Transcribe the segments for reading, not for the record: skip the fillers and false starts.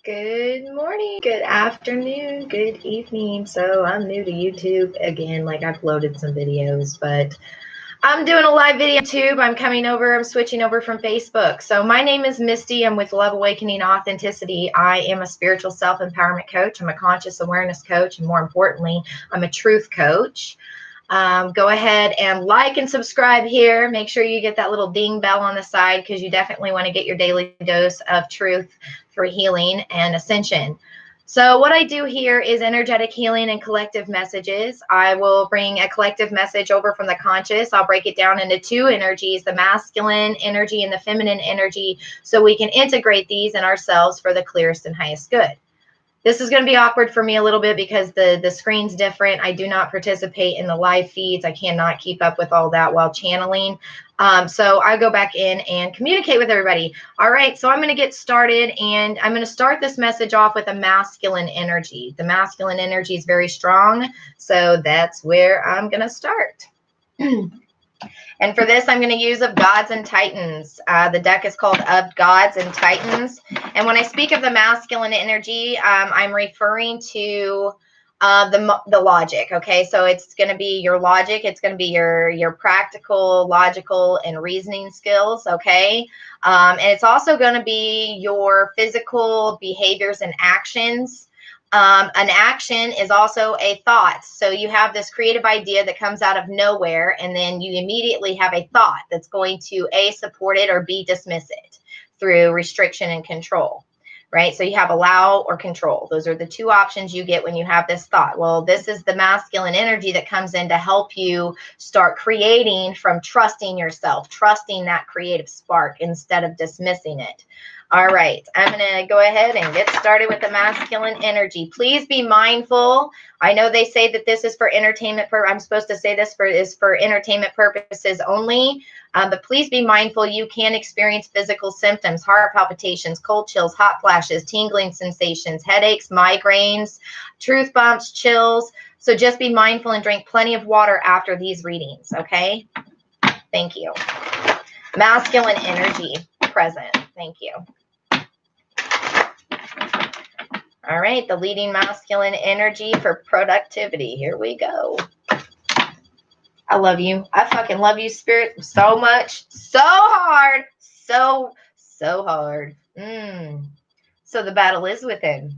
Good morning, good afternoon, good evening. So I'm new to YouTube again, like I've loaded some videos, but I'm doing a live video on YouTube. I'm switching over from Facebook. So my name is Misty. I'm with Love Awakening Authenticity. I am a spiritual self-empowerment coach. I'm a conscious awareness coach. And more importantly, I'm a truth coach. Go ahead and like and subscribe here. Make sure you get that little ding bell on the side because you definitely want to get your daily dose of truth for healing and ascension. So what I do here is energetic healing and collective messages. I will bring a collective message over from the conscious. I'll break it down into two energies, the masculine energy and the feminine energy, so we can integrate these in ourselves for the clearest and highest good. This is going to be awkward for me a little bit because the screen's different. I do not participate in the live feeds. I cannot keep up with all that while channeling. So I go back in and communicate with everybody. All right, so I'm going to get started, and I'm going to start this message off with a masculine energy. The masculine energy is very strong, so that's where I'm going to start. And for this, I'm going to use Of Gods and Titans. The deck is called Of Gods and Titans. And when I speak of the masculine energy, I'm referring to the logic. Okay, so it's going to be your logic. It's going to be your practical, logical, and reasoning skills. Okay, and it's also going to be your physical behaviors and actions. An action is also a thought. So you have this creative idea that comes out of nowhere, and then you immediately have a thought that's going to A, support it, or B, dismiss it through restriction and control, right? So you have allow or control. Those are the two options you get when you have this thought. Well, this is the masculine energy that comes in to help you start creating from trusting yourself, trusting that creative spark instead of dismissing it. All right, I'm going to go ahead and get started with the masculine energy. Please be mindful. I know they say that this is for entertainment. I'm supposed to say this is for entertainment purposes only, but please be mindful. You can experience physical symptoms, heart palpitations, cold chills, hot flashes, tingling sensations, headaches, migraines, truth bumps, chills. So just be mindful and drink plenty of water after these readings, okay? Thank you. Masculine energy present. Thank you. All right, the leading masculine energy for productivity. Here we go. I love you. I fucking love you, Spirit, so much. So hard. So hard. So the battle is within.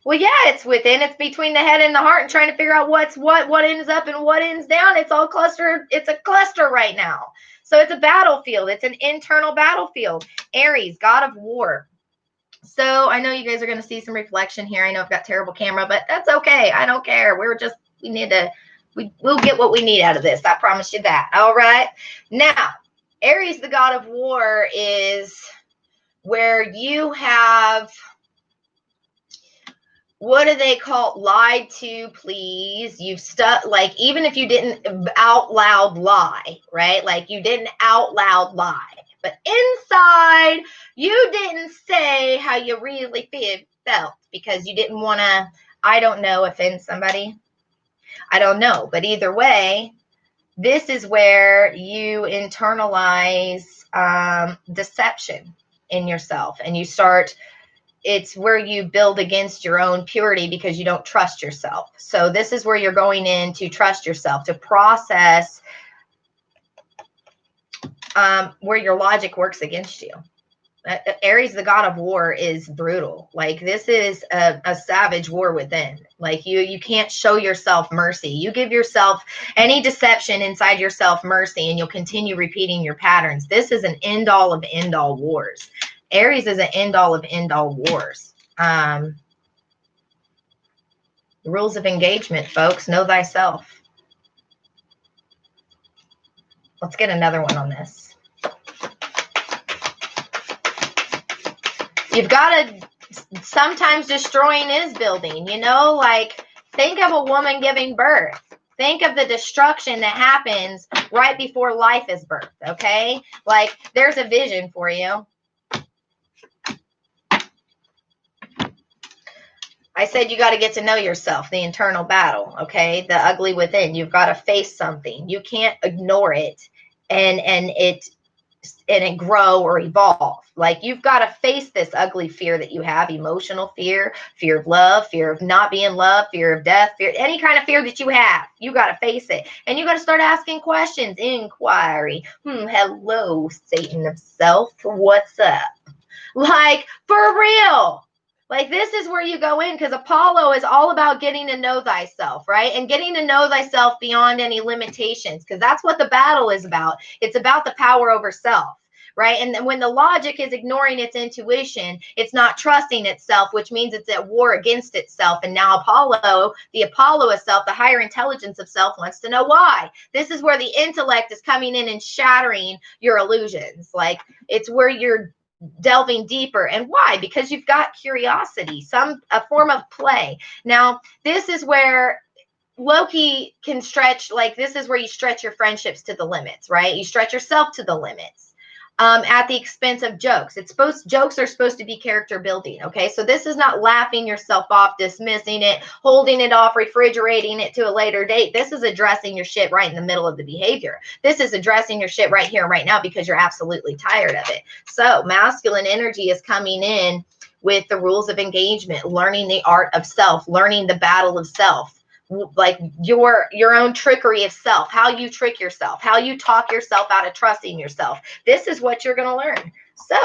Well, yeah, it's within. It's between the head and the heart and trying to figure out what ends up and what ends down. It's all clustered. It's a cluster right now. So it's a battlefield. It's an internal battlefield. Aries, god of war. So I know you guys are going to see some reflection here. I know I've got terrible camera, but that's okay. I don't care. We'll get what we need out of this. I promise you that. All right. Now, Aries, the god of war, is where you have, what do they call, lied to, please. You've stuck, like, even if you didn't out loud lie, right? Like you didn't out loud lie. But inside, you didn't say how you really felt because you didn't want to, I don't know, offend somebody. I don't know. But either way, this is where you internalize deception in yourself. And you start, it's where you build against your own purity because you don't trust yourself. So this is where you're going in to trust yourself, to process where your logic works against you. Aries, the god of war, is brutal. Like this is a savage war within. Like you can't show yourself mercy. You give yourself any deception inside yourself mercy, and you'll continue repeating your patterns. This is an end all of end all wars. Aries is an end all of end all wars. The rules of engagement, folks. Know thyself. Let's get another one on this. You've got to, sometimes destroying is building, you know, like think of a woman giving birth. Think of the destruction that happens right before life is birthed, okay? Like there's a vision for you. I said you got to get to know yourself, the internal battle, okay? The ugly within. You've got to face something. You can't ignore it and it and grow or evolve. Like, you've got to face this ugly fear that you have, emotional fear, fear of love, fear of not being loved, fear of death, fear, any kind of fear that you have. You got to face it. And you got to start asking questions. Inquiry. Hello, Satan of self. What's up? Like, for real. Like, this is where you go in, because Apollo is all about getting to know thyself, right? And getting to know thyself beyond any limitations, because that's what the battle is about. It's about the power over self, right? And when the logic is ignoring its intuition, it's not trusting itself, which means it's at war against itself. And now Apollo, the Apollo of self, the higher intelligence of self, wants to know why. This is where the intellect is coming in and shattering your illusions. Like, it's where you're delving deeper. And why? Because you've got curiosity, a form of play. Now, this is where Loki can stretch, like, this is where you stretch your friendships to the limits, right? You stretch yourself to the limits. At the expense of jokes. Jokes are supposed to be character building, okay? So this is not laughing yourself off, dismissing it, holding it off, refrigerating it to a later date. This is addressing your shit right in the middle of the behavior. This is addressing your shit right here and right now, because you're absolutely tired of it. So masculine energy is coming in with the rules of engagement, learning the art of self, learning the battle of self. Like your own trickery of self, how you trick yourself, how you talk yourself out of trusting yourself. This is what you're going to learn. So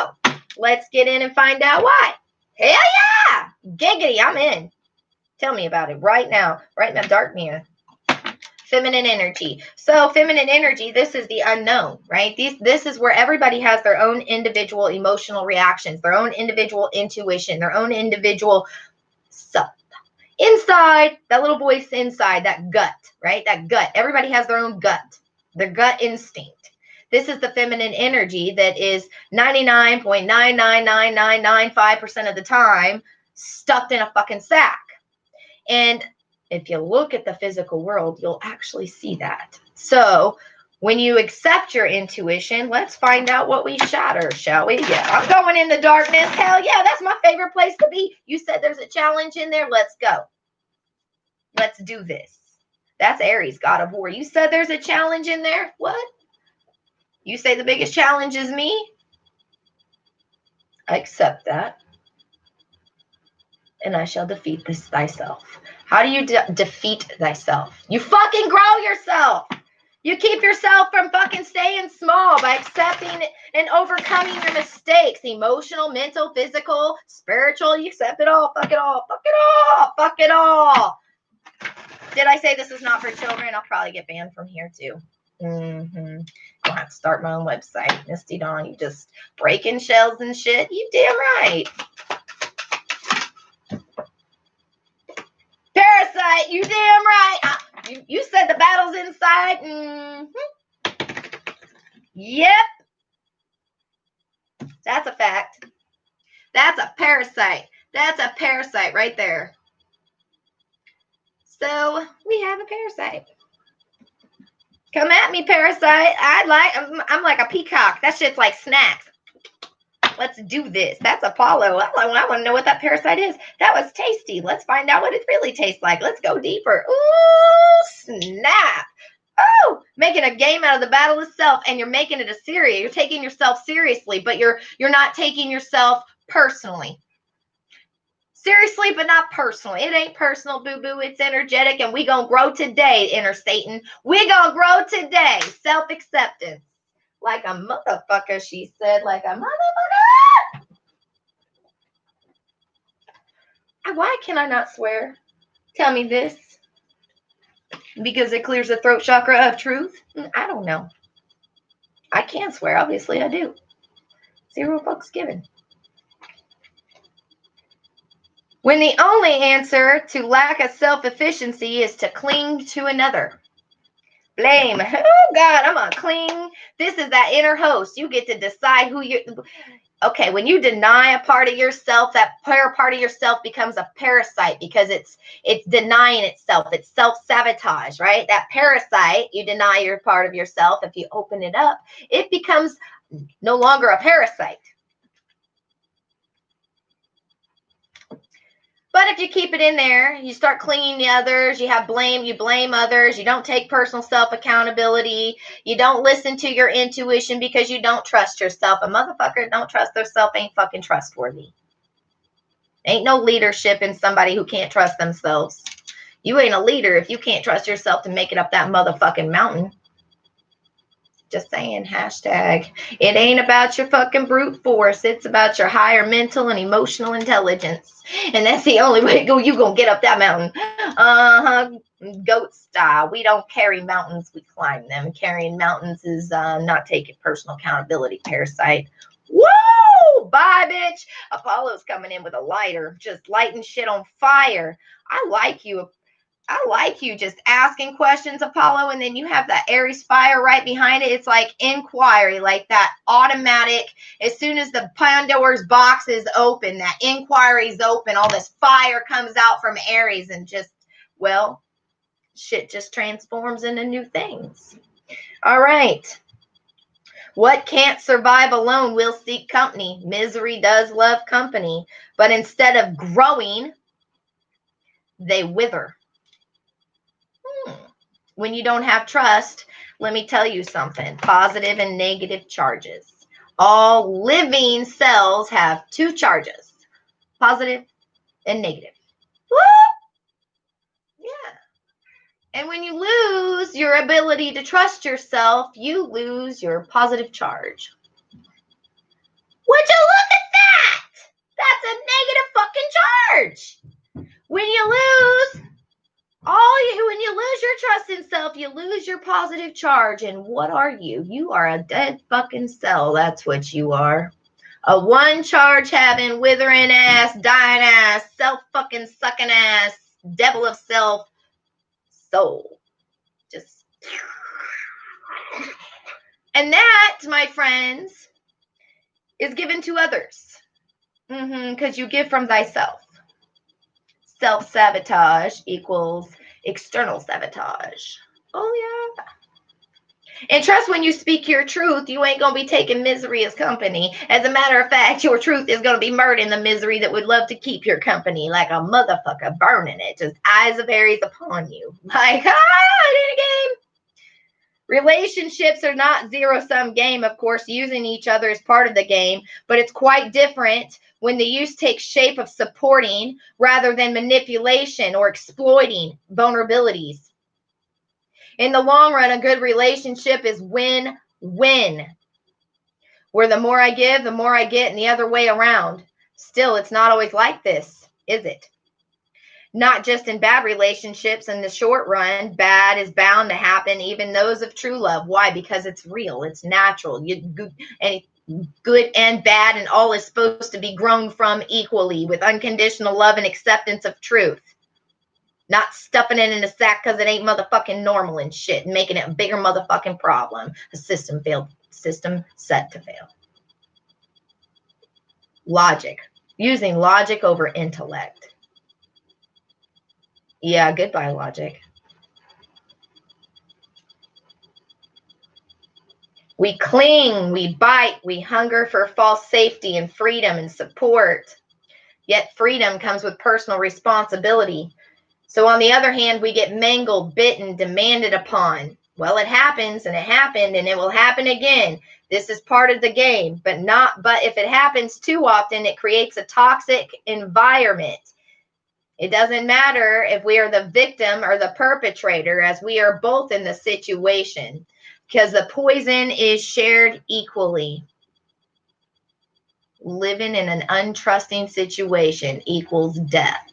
let's get in and find out why. Hell yeah! Giggity, I'm in. Tell me about it right now. Right now, dark mirror. Feminine energy. So feminine energy, this is the unknown, right? This is where everybody has their own individual emotional reactions, their own individual intuition, their own individual self. Inside, that little voice inside, that gut, right? That gut. Everybody has their own gut, their gut instinct. This is the feminine energy that is 99.9999995% of the time stuffed in a fucking sack. And if you look at the physical world, you'll actually see that. So when you accept your intuition, let's find out what we shatter, shall we? Yeah, I'm going in the darkness. Hell yeah, that's my favorite place to be. You said there's a challenge in there. Let's go. Let's do this. That's Aries, God of War. You said there's a challenge in there? What? You say the biggest challenge is me? I accept that. And I shall defeat this thyself. How do you defeat thyself? You fucking grow yourself. You keep yourself from fucking staying small by accepting and overcoming your mistakes. Emotional, mental, physical, spiritual. You accept it all. Fuck it all. Fuck it all. Fuck it all. Did I say this is not for children? I'll probably get banned from here too. I'll have to start my own website. Misty Dawn, you just breaking shells and shit. You damn right. Parasite, you damn right. You said the battle's inside. Yep. That's a fact. That's a parasite. That's a parasite right there. So we have a parasite. Come at me, parasite. I'm like a peacock. That shit's like snacks. Let's do this. That's Apollo. I want to know what that parasite is. That was tasty. Let's find out what it really tastes like. Let's go deeper. Ooh, snap. Oh, making a game out of the battle of self, and you're making it a series. You're taking yourself seriously, but you're not taking yourself personally. Seriously, but not personal. It ain't personal, boo-boo. It's energetic, and we gonna grow today, inner Satan. We gonna grow today. Self-acceptance. Like a motherfucker, she said. Like a motherfucker. Why can I not swear? Tell me this. Because it clears the throat chakra of truth? I don't know. I can swear. Obviously, I do. 0 fucks given. When the only answer to lack of self-efficiency is to cling to another. Blame. Oh, God, I'm going to cling. This is that inner host. You get to decide who you... Okay, when you deny a part of yourself, that part of yourself becomes a parasite because it's denying itself. It's self-sabotage, right? That parasite, you deny your part of yourself. If you open it up, it becomes no longer a parasite. But if you keep it in there. You start clinging to others. You have blame. You blame others. You don't take personal self-accountability. You don't listen to your intuition because you don't trust yourself. A motherfucker don't trust themselves ain't fucking trustworthy. Ain't no leadership in somebody who can't trust themselves. You ain't a leader if you can't trust yourself to make it up that motherfucking mountain. Just saying, hashtag. It ain't about your fucking brute force. It's about your higher mental and emotional intelligence. And that's the only way you gonna get up that mountain. Goat style. We don't carry mountains, we climb them. Carrying mountains is not taking personal accountability, parasite. Woo! Bye, bitch. Apollo's coming in with a lighter, just lighting shit on fire. I like you, just asking questions, Apollo, and then you have that Aries fire right behind it. It's like inquiry, like that automatic. As soon as the Pandora's box is open, that inquiry's open, all this fire comes out from Aries and just, well, shit just transforms into new things. All right. What can't survive alone will seek company. Misery does love company, but instead of growing, they wither. When you don't have trust, let me tell you something. Positive and negative charges. All living cells have two charges. Positive and negative. Woo! Yeah. And when you lose your ability to trust yourself, you lose your positive charge. Would you look at that? That's a negative fucking charge. When you lose when you lose your trust in self, you lose your positive charge. And what are you? You are a dead fucking cell. That's what you are. A one charge having, withering ass, dying ass, self fucking sucking ass, devil of self, soul. Just. And that, my friends, is given to others. Because you give from thyself. Self-sabotage equals external sabotage. Oh, yeah. And trust, when you speak your truth, you ain't going to be taking misery as company. As a matter of fact, your truth is going to be murdering the misery that would love to keep your company like a motherfucker, burning it. Just eyes of Aries upon you. Like, in a game. Relationships are not zero-sum game, of course. Using each other is part of the game, but it's quite different when the use takes shape of supporting rather than manipulation or exploiting vulnerabilities. In the long run, a good relationship is win-win, where the more I give, the more I get, and the other way around. Still, it's not always like this, is it? Not just in bad relationships. In the short run, bad is bound to happen, even those of true love. Why? Because it's real. It's natural. And good and bad and all is supposed to be grown from equally with unconditional love and acceptance of truth. Not stuffing it in a sack because it ain't motherfucking normal and shit and making it a bigger motherfucking problem. A system failed. System set to fail. Logic. Using logic over intellect. Yeah, goodbye, logic. We cling, we bite, we hunger for false safety and freedom and support. Yet freedom comes with personal responsibility. So on the other hand, we get mangled, bitten, demanded upon. Well, it happens, and it happened, and it will happen again. This is part of the game, but if it happens too often, it creates a toxic environment. It doesn't matter if we are the victim or the perpetrator, as we are both in the situation, because the poison is shared equally. Living in an untrusting situation equals death.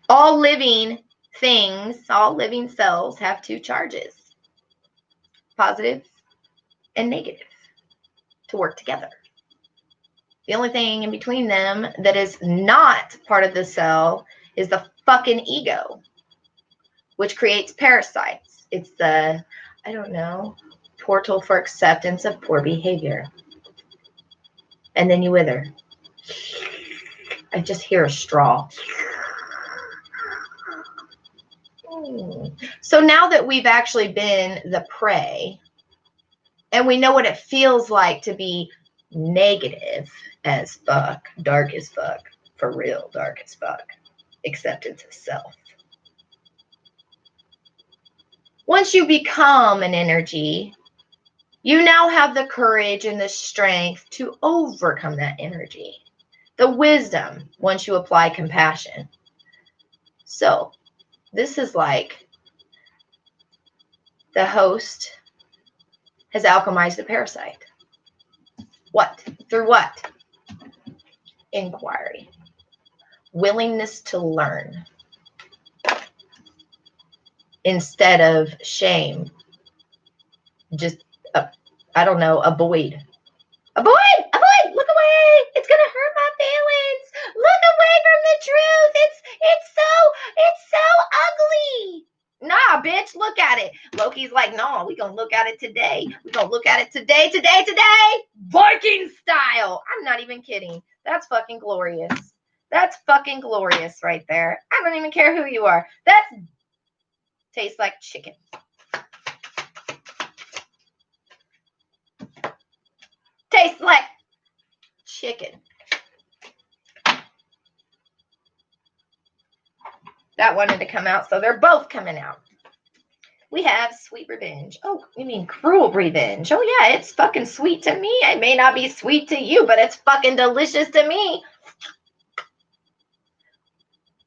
All living things, all living cells have two charges, positive and negative, to work together. The only thing in between them that is not part of the cell is the fucking ego, which creates parasites. It's the, portal for acceptance of poor behavior. And then you wither. I just hear a straw. So now that we've actually been the prey, and we know what it feels like to be negative, as fuck, dark as fuck, for real, dark as fuck. Acceptance of self. Once you become an energy, you now have the courage and the strength to overcome that energy. The wisdom once you apply compassion. So this is like the host has alchemized the parasite. What? Through what? Inquiry. Willingness to learn. Instead of shame. Just, I don't know, avoid. Avoid! Avoid! Look away! It's gonna hurt my feelings! Look away from the truth! It's so ugly! Nah, bitch, look at it. Loki's like, no, we gonna look at it today. We gonna look at it today. Viking style. I'm not even kidding. That's fucking glorious. That's fucking glorious right there. I don't even care who you are. That tastes like chicken. Tastes like chicken. That wanted to come out, so they're both coming out. We have sweet revenge. Oh, you mean cruel revenge? Oh, yeah, it's fucking sweet to me. It may not be sweet to you, but it's fucking delicious to me.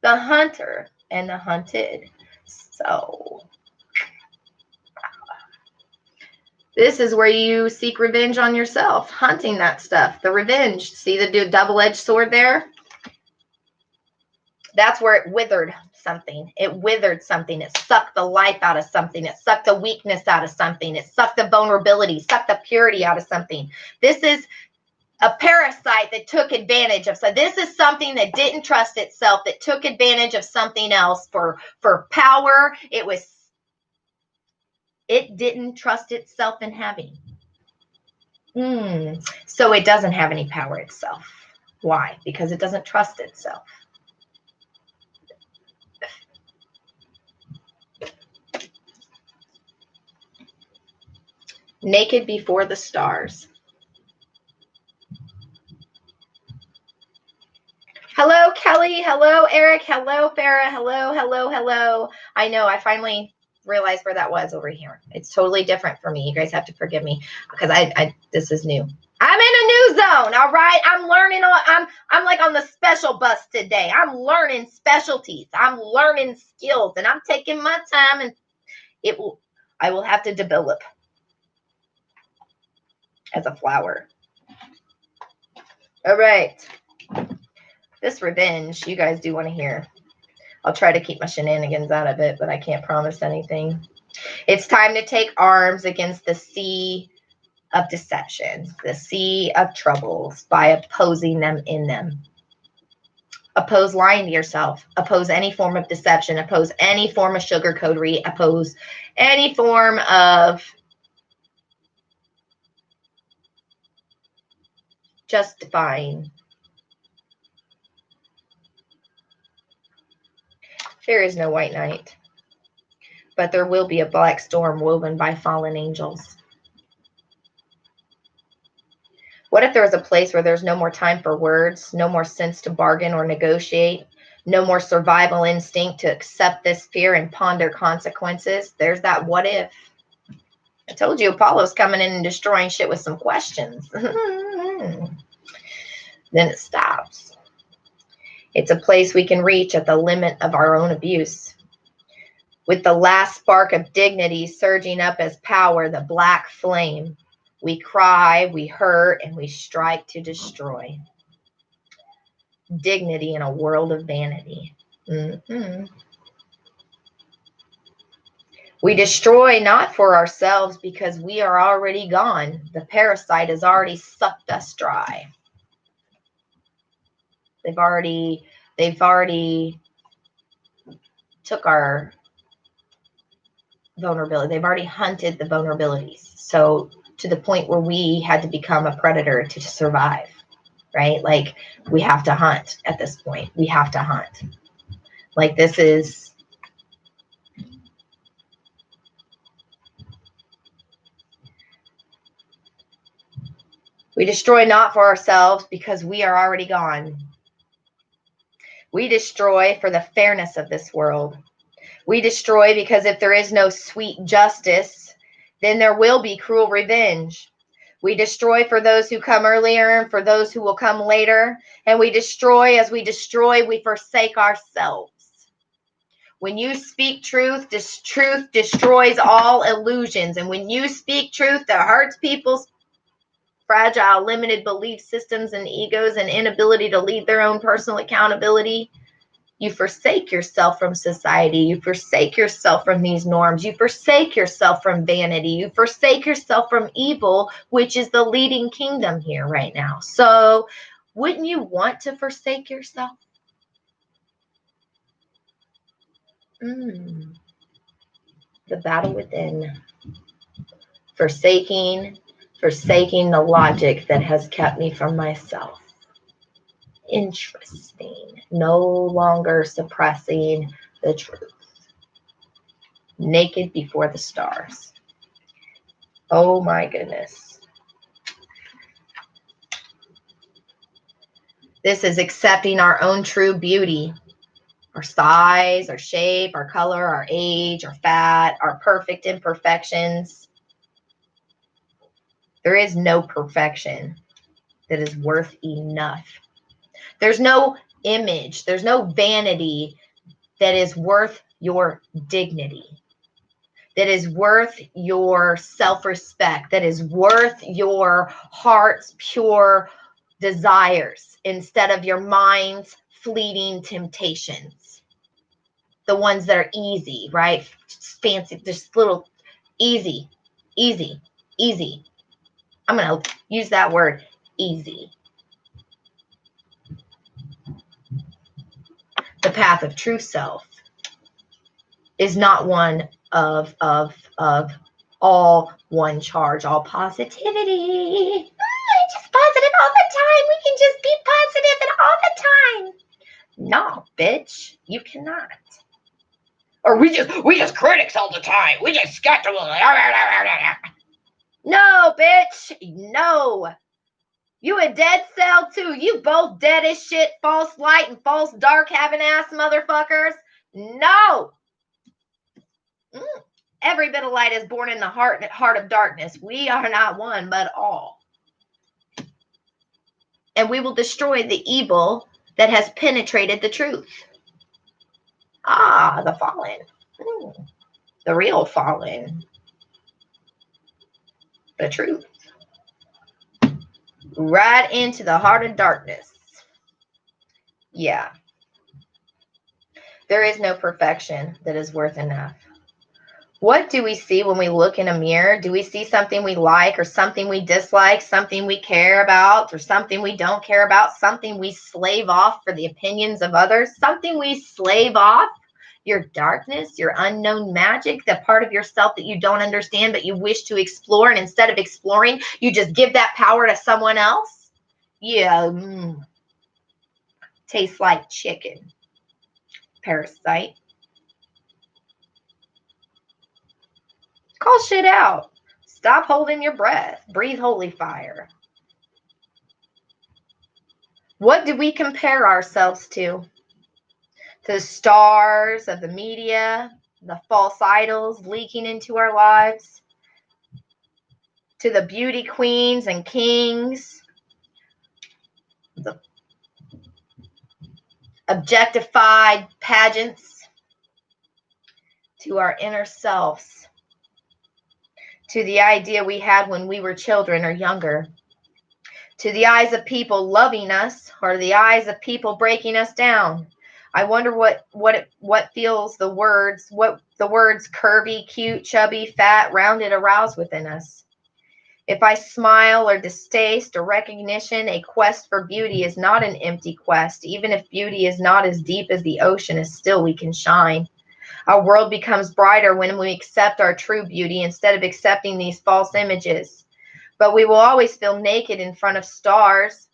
The hunter and the hunted. So this is where you seek revenge on yourself, hunting that stuff. The revenge. See the double-edged sword there? That's where it withered something. It withered something. It sucked the life out of something. It sucked the weakness out of something. It sucked the vulnerability, sucked the purity out of something. This is a parasite that took advantage of. So this is something that didn't trust itself, that took advantage of something else for power. It didn't trust itself in having. So it doesn't have any power itself. Why? Because it doesn't trust itself. Naked before the stars. Hello, Kelly. Hello, Eric. Hello, Farah. Hello. I know, I finally realized where that was over here. It's totally different for me. You guys have to forgive me because this is new. I'm in a new zone, all right? I'm learning. I'm like on the special bus today. I'm learning specialties. I'm learning skills, and I'm taking my time, and I will have to develop as a flower. All right. This revenge, you guys do want to hear. I'll try to keep my shenanigans out of it, but I can't promise anything. It's time to take arms against the sea of deception, the sea of troubles, by opposing them in them. Oppose lying to yourself. Oppose any form of deception. Oppose any form of sugarcoatery. Oppose any form of justifying. There is no white knight, but there will be a black storm woven by fallen angels. What if there was a place where there's no more time for words, no more sense to bargain or negotiate, no more survival instinct to accept this fear and ponder consequences? There's that what if. I told you Apollo's coming in and destroying shit with some questions. Then it stops. It's a place we can reach at the limit of our own abuse. With the last spark of dignity surging up as power, the black flame. We cry, we hurt, and we strike to destroy. Dignity in a world of vanity. We destroy not for ourselves because we are already gone. The parasite has already sucked us dry. They've already took our vulnerability. They've already hunted the vulnerabilities. So to the point where we had to become a predator to survive, right? Like we have to hunt at this point. We have to hunt. Like this is, We destroy not for ourselves because we are already gone. We destroy for the fairness of this world. We destroy because if there is no sweet justice, then there will be cruel revenge. We destroy for those who come earlier and for those who will come later. And we destroy, as we destroy, we forsake ourselves. When you speak truth, this truth destroys all illusions. And when you speak truth that hurts people's fragile, limited belief systems and egos and inability to lead their own personal accountability, you forsake yourself from society. You forsake yourself from these norms. You forsake yourself from vanity. You forsake yourself from evil, which is the leading kingdom here right now. So wouldn't you want to forsake yourself? The battle within. Forsaking the logic that has kept me from myself. Interesting. No longer suppressing the truth. Naked before the stars. Oh my goodness. This is accepting our own true beauty. Our size, our shape, our color, our age, our fat, our perfect imperfections. There is no perfection that is worth enough. There's no image, there's no vanity that is worth your dignity, that is worth your self-respect, that is worth your heart's pure desires instead of your mind's fleeting temptations. The ones that are easy, right? Just fancy, just little easy. I'm going to use that word, easy. The path of true self is not one of all one charge, all positivity. Just positive all the time. We can just be positive and all the time. No, bitch, you cannot. Or we just critics all the time. We just skeptical. No, bitch, no. You a dead cell too. You both dead as shit, false light and false dark having ass motherfuckers. No. Every bit of light is born in the heart of darkness. We are not one, but all. And we will destroy the evil that has penetrated the truth. Ah, the fallen. The real fallen. The truth. Right into the heart of darkness. Yeah. There is no perfection that is worth enough. What do we see when we look in a mirror? Do we see something we like or something we dislike, something we care about or something we don't care about, something we slave off for the opinions of others, something we slave off? Your darkness, your unknown magic, the part of yourself that you don't understand but you wish to explore, and instead of exploring, you just give that power to someone else? Yeah, tastes like chicken. Parasite. Call shit out. Stop holding your breath. Breathe holy fire. What do we compare ourselves to? To the stars of the media, the false idols leaking into our lives, to the beauty queens and kings, the objectified pageants, to our inner selves, to the idea we had when we were children or younger, to the eyes of people loving us or the eyes of people breaking us down. I wonder what feels what the words curvy, cute, chubby, fat, rounded arouse within us. If I smile or distaste or recognition, a quest for beauty is not an empty quest. Even if beauty is not as deep as the ocean, is still we can shine. Our world becomes brighter when we accept our true beauty instead of accepting these false images. But we will always feel naked in front of stars.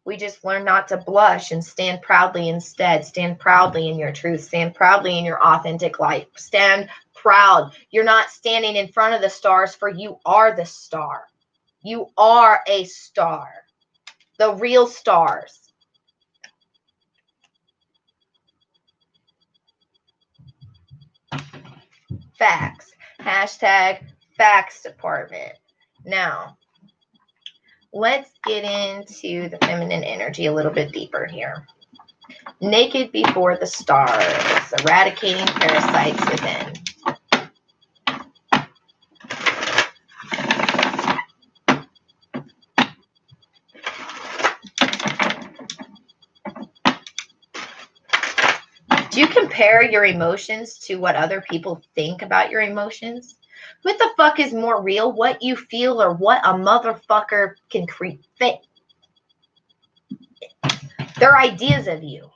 We just learn not to blush and stand proudly instead. Stand proudly in your truth. Stand proudly in your authentic life. Stand proud. You're not standing in front of the stars, for you are the star. You are a star. The real stars. Facts. Hashtag facts department. Now, let's get into the feminine energy a little bit deeper here. Naked before the stars, eradicating parasites within. Do you compare your emotions to what other people think about your emotions? What the fuck is more real? What you feel or what a motherfucker can create? They're ideas of you.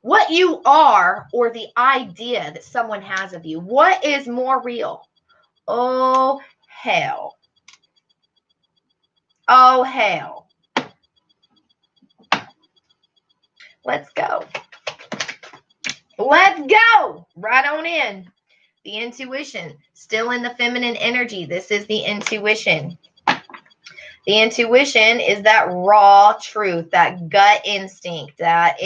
What you are or the idea that someone has of you. What is more real? Oh, hell. Oh, hell. Let's go. Let's go. Right on in. The intuition. Still in the feminine energy. This is the intuition. The intuition is that raw truth, that gut instinct, that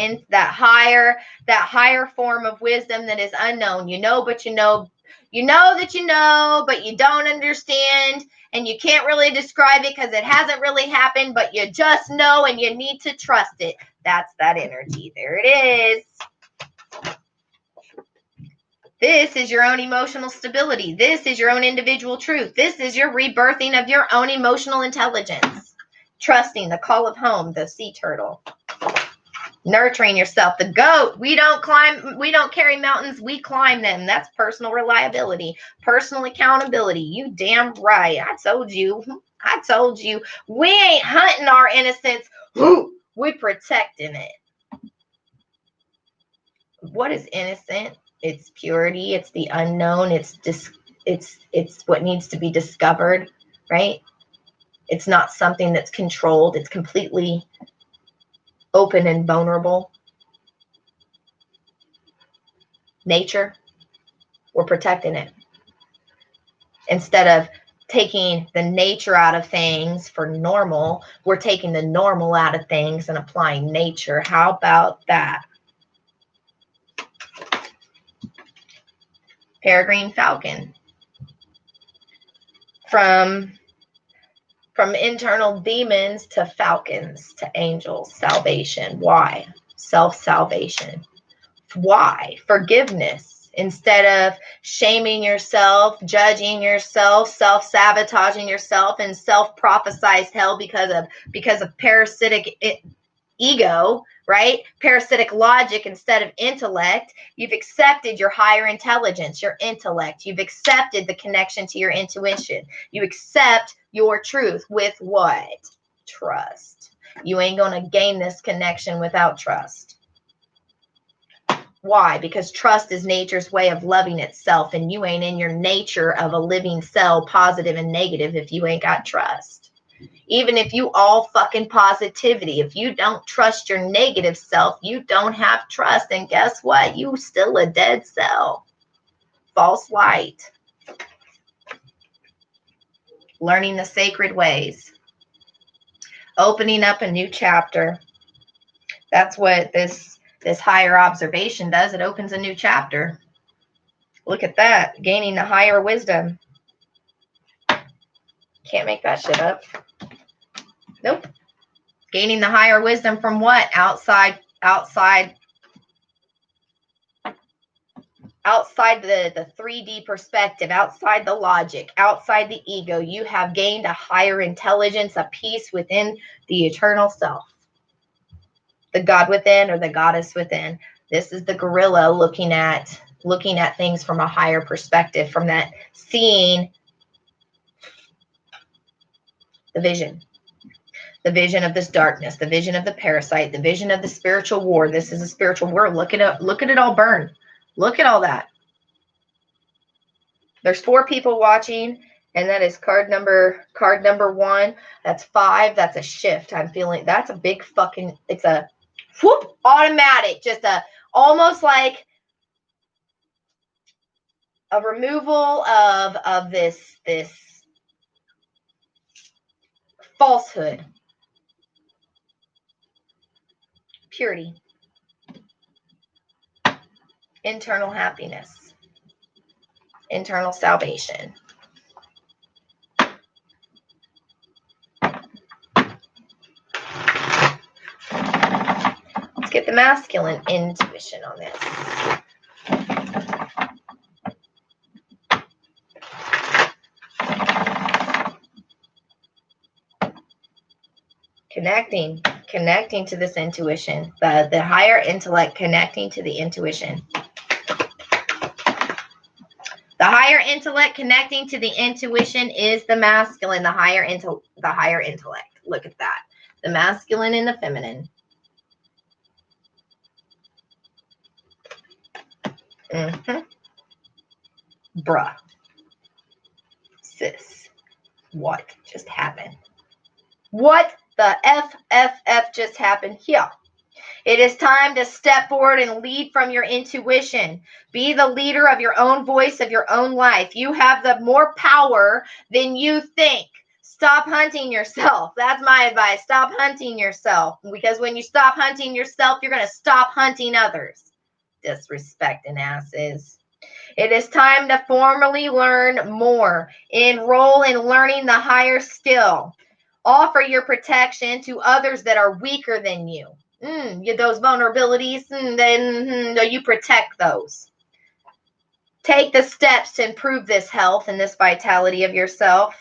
higher form of wisdom that is unknown. You know, but you know that you know, but you don't understand, and you can't really describe it because it hasn't really happened, but you just know and you need to trust it. That's that energy. There it is. This is your own emotional stability. This is your own individual truth. This is your rebirthing of your own emotional intelligence. Trusting the call of home, the sea turtle. Nurturing yourself, the goat. We don't carry mountains, we climb them. That's personal reliability, personal accountability. You damn right. I told you. We ain't hunting our innocence. We protecting it. What is innocent? It's purity. It's the unknown. It's what needs to be discovered, right? It's not something that's controlled. It's completely open and vulnerable. Nature, we're protecting it. Instead of taking the nature out of things for normal, we're taking the normal out of things and applying nature. How about that? Peregrine falcon. From internal demons to falcons to angels. Salvation. Why? Self-salvation. Why? Forgiveness. Instead of shaming yourself, judging yourself, self-sabotaging yourself, and self-prophesized hell because of parasitic ego, right? Parasitic logic instead of intellect. You've accepted your higher intelligence, your intellect. You've accepted the connection to your intuition. You accept your truth with what? Trust. You ain't going to gain this connection without trust. Why? Because trust is nature's way of loving itself, and you ain't in your nature of a living cell, positive and negative, if you ain't got trust. Even if you all fucking positivity, if you don't trust your negative self, you don't have trust. And guess what? You still a dead cell. False light. Learning the sacred ways. Opening up a new chapter. That's what this higher observation does. It opens a new chapter. Look at that. Gaining the higher wisdom. Can't make that shit up. Nope. Gaining the higher wisdom from what? Outside the 3D perspective, outside the logic, outside the ego. You have gained a higher intelligence, a peace within the eternal self. The God within or the goddess within. This is the gorilla looking at things from a higher perspective, from that seeing the vision. The vision of this darkness, the vision of the parasite, the vision of the spiritual war. This is a spiritual war. Look at it all burn. Look at all that. There's 4 people watching, and that is card number 1. That's 5. That's a shift. I'm feeling that's a big fucking, it's a whoop, automatic, just almost like a removal of this falsehood, purity, internal happiness, internal salvation. Let's get the masculine intuition on this. Connecting to this intuition, the higher intellect, connecting to the intuition. The higher intellect connecting to the intuition is the masculine, the higher intellect. Look at that. The masculine and the feminine. Bruh. Sis. What just happened? What the F just happened here? It is time to step forward and lead from your intuition. Be the leader of your own voice, of your own life. You have the more power than you think. Stop hunting yourself. That's my advice. Stop hunting yourself. Because when you stop hunting yourself, you're going to stop hunting others. Disrespecting asses. It is time to formally learn more. Enroll in learning the higher skill. Offer your protection to others that are weaker than you. Those vulnerabilities, then you protect those. Take the steps to improve this health and this vitality of yourself.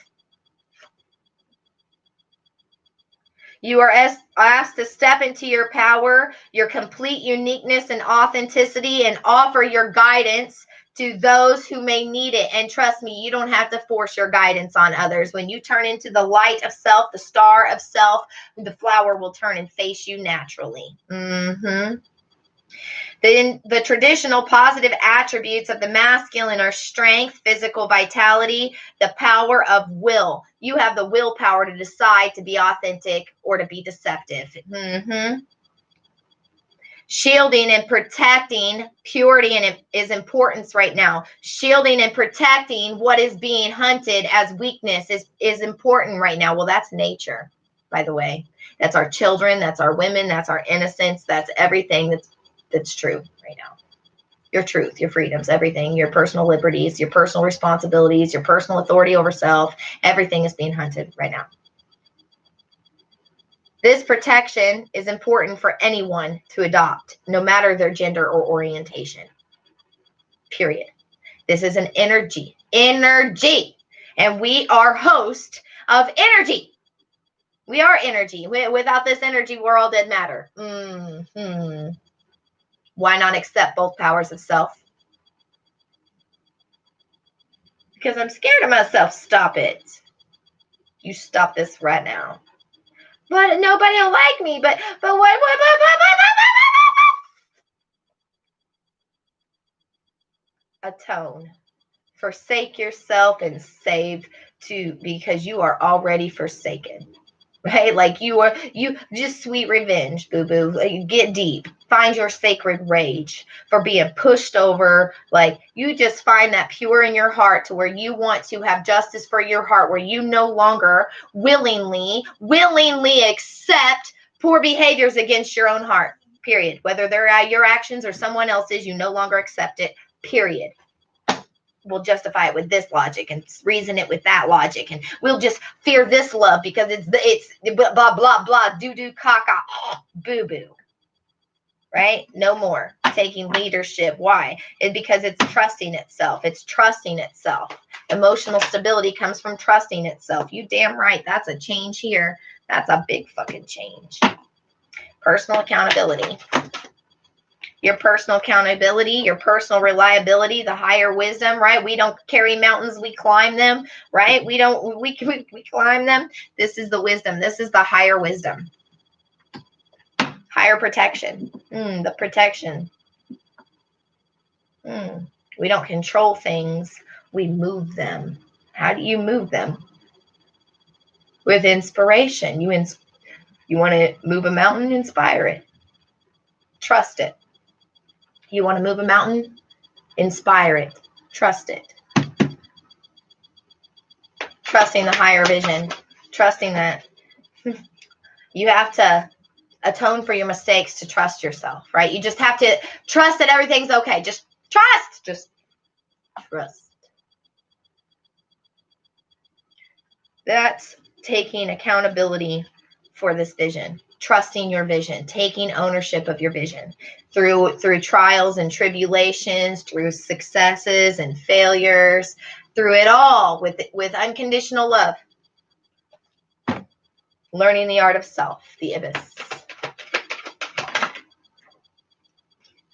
You are asked to step into your power, your complete uniqueness and authenticity, and offer your guidance to those who may need it. And trust me, you don't have to force your guidance on others. When you turn into the light of self, the star of self, the flower will turn and face you naturally. Then the traditional positive attributes of the masculine are strength, physical vitality, the power of will. You have the willpower to decide to be authentic or to be deceptive. Shielding and protecting purity and is importance right now. Shielding and protecting what is being hunted as weakness is important right now. Well, that's nature, by the way. That's our children. That's our women. That's our innocence. That's everything that's true right now. Your truth, your freedoms, everything, your personal liberties, your personal responsibilities, your personal authority over self, everything is being hunted right now. This protection is important for anyone to adopt, no matter their gender or orientation. Period. This is an energy. And we are host of energy. We are energy. Without this energy, we're all dead matter. Why not accept both powers of self? Because I'm scared of myself. Stop it. You stop this right now. But nobody will like me. But what? Atone. Forsake yourself and save too, because you are already forsaken. Right? Like you just sweet revenge, boo-boo. Like, get deep. Find your sacred rage for being pushed over. Like you just find that pure in your heart to where you want to have justice for your heart, where you no longer willingly accept poor behaviors against your own heart. Period. Whether they're your actions or someone else's, you no longer accept it. Period. We'll justify it with this logic and reason it with that logic, and we'll just fear this love because it's blah blah blah doo caca boo boo. Right? No more taking leadership. Why? Because it's trusting itself. It's trusting itself. Emotional stability comes from trusting itself. You damn right. That's a change here. That's a big fucking change. Personal accountability. Your personal accountability, your personal reliability, the higher wisdom, right? We don't carry mountains, we climb them, right? We climb them. This is the wisdom. This is the higher wisdom. Higher protection. The protection. We don't control things. We move them. How do you move them? With inspiration. You want to move a mountain, inspire it. Trust it. You want to move a mountain? Inspire it. Trust it. Trusting the higher vision. Trusting that You have to atone for your mistakes to trust yourself, right? You just have to trust that everything's okay. Just trust. Just trust. That's taking accountability for this vision, trusting your vision, taking ownership of your vision through trials and tribulations, through successes and failures, through it all with unconditional love. Learning the art of self, the abyss.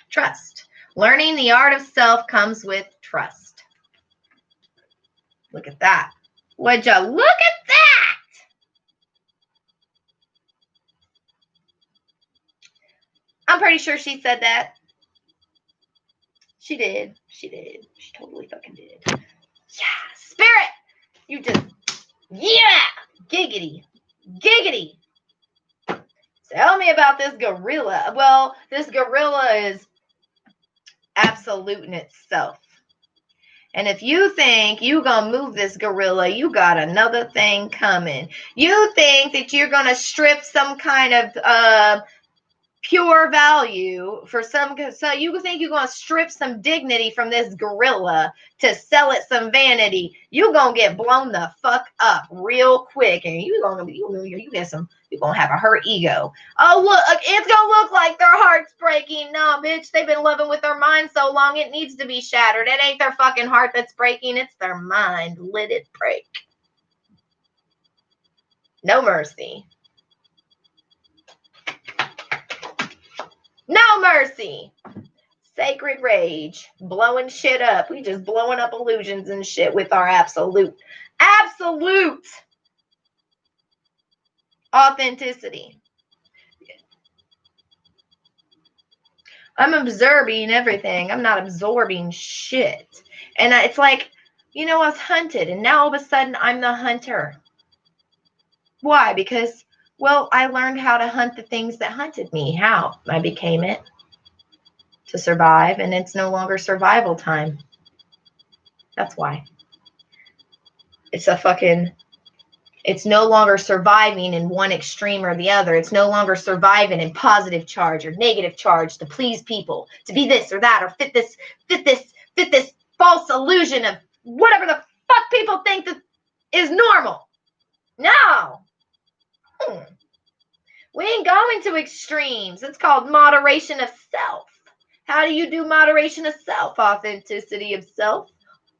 Trust. Learning the art of self comes with trust. Look at that. Would you look at that? I'm pretty sure she said that. She did. She did. She totally fucking did. Yeah. Spirit. You just, yeah. Giggity. Giggity. Tell me about this gorilla. Well, this gorilla is absolute in itself. And if you think you're going to move this gorilla, you got another thing coming. You think that you're going to strip some kind of pure value for some, so you think you're going to strip some dignity from this gorilla to sell it some vanity. You're going to get blown the fuck up real quick. And you're going to have a hurt ego. Oh, look, it's going to look like their heart's breaking. No, bitch, they've been loving with their mind so long, it needs to be shattered. It ain't their fucking heart that's breaking. It's their mind. Let it break. No mercy. No mercy. Sacred rage. Blowing shit up. We just blowing up illusions and shit with our absolute authenticity. I'm observing everything. I'm not absorbing shit. And it's like, I was hunted, and now all of a sudden I'm the hunter. Why? Because, well, I learned how to hunt the things that hunted me. How? I became it to survive, and it's no longer survival time. That's why. It's no longer surviving in one extreme or the other. It's no longer surviving in positive charge or negative charge to please people, to be this or that, or fit this false illusion of whatever the fuck people think that is normal. No. We ain't going to extremes. It's called moderation of self. How do you do moderation of self? Authenticity of self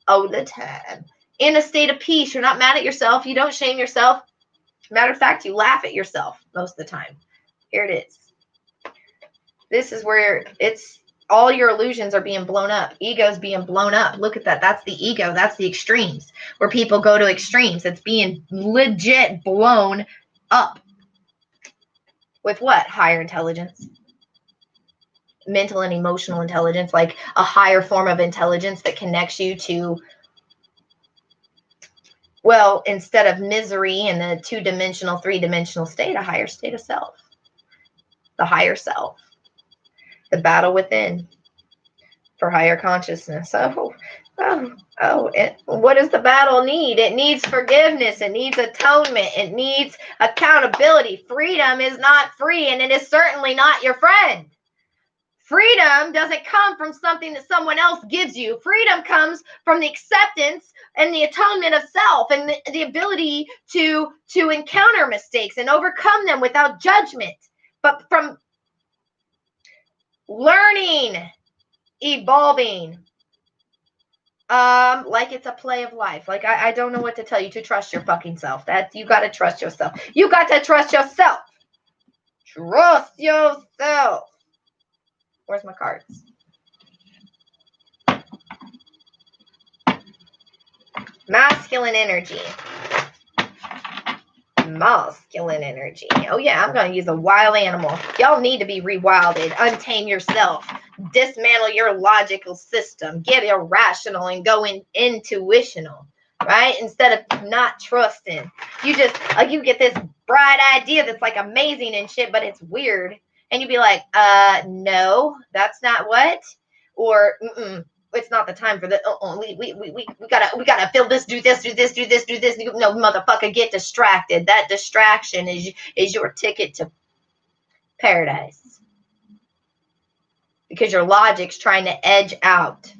all the time. In a state of peace. You're not mad at yourself. You don't shame yourself. Matter of fact, you laugh at yourself most of the time. Here it is. This is where all your illusions are being blown up. Ego's being blown up. Look at that. That's the ego. That's the extremes. Where people go to extremes. It's being legit blown up. With what? Higher intelligence. Mental and emotional intelligence. Like a higher form of intelligence that connects you to, well, instead of misery in the 2-dimensional, 3-dimensional state, a higher state of self. The higher self. The battle within for higher consciousness. What does the battle need? It needs forgiveness. It needs atonement. It needs accountability. Freedom is not free, and it is certainly not your friend. Freedom doesn't come from something that someone else gives you. Freedom comes from the acceptance and the atonement of self, and the ability to encounter mistakes and overcome them without judgment, but from learning, evolving, like it's a play of life. Like I don't know what to tell you, to trust your fucking self. That you got to trust yourself. You got to trust yourself. Trust yourself. Where's my cards? Masculine energy. Masculine energy. Oh yeah, I'm going to use a wild animal. Y'all need to be rewilded. Untame yourself. Dismantle your logical system. Get irrational and go intuitional. Right? Instead of not trusting. You just, you get this bright idea that's like amazing and shit, but it's weird. And you'd be like, no, that's not what. Or, it's not the time for the, we gotta feel this, do this, do this, do this, do this. No, motherfucker, get distracted. That distraction is your ticket to paradise. Because your logic's trying to edge out.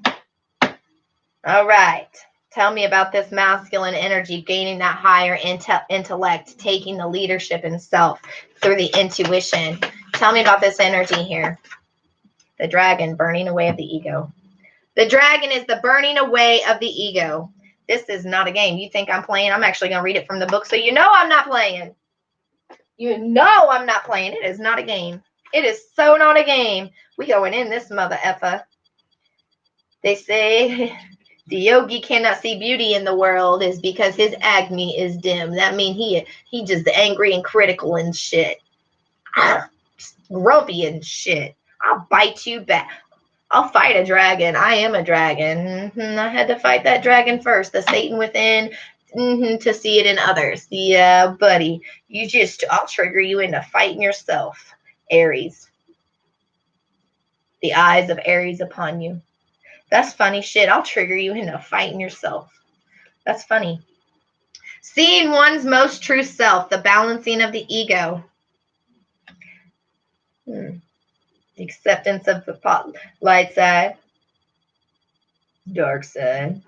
All right. Tell me about this masculine energy, gaining that higher intellect, taking the leadership in self through the intuition. Tell me about this energy here. The dragon, burning away of the ego. The dragon is the burning away of the ego. This is not a game. You think I'm playing? I'm actually going to read it from the book, so you know I'm not playing. You know I'm not playing. It is not a game. It is so not a game. We going in this mother effer. They say the yogi cannot see beauty in the world is because his Agni is dim. That means he just angry and critical and shit. Grumpy and shit. I'll bite you back. I'll fight a dragon. I am a dragon. I had to fight that dragon first. The Satan within, to see it in others. Yeah, buddy. I'll trigger you into fighting yourself. Aries. The eyes of Aries upon you. That's funny shit. I'll trigger you into fighting yourself. That's funny. Seeing one's most true self. The balancing of the ego. The acceptance of the light side, dark side.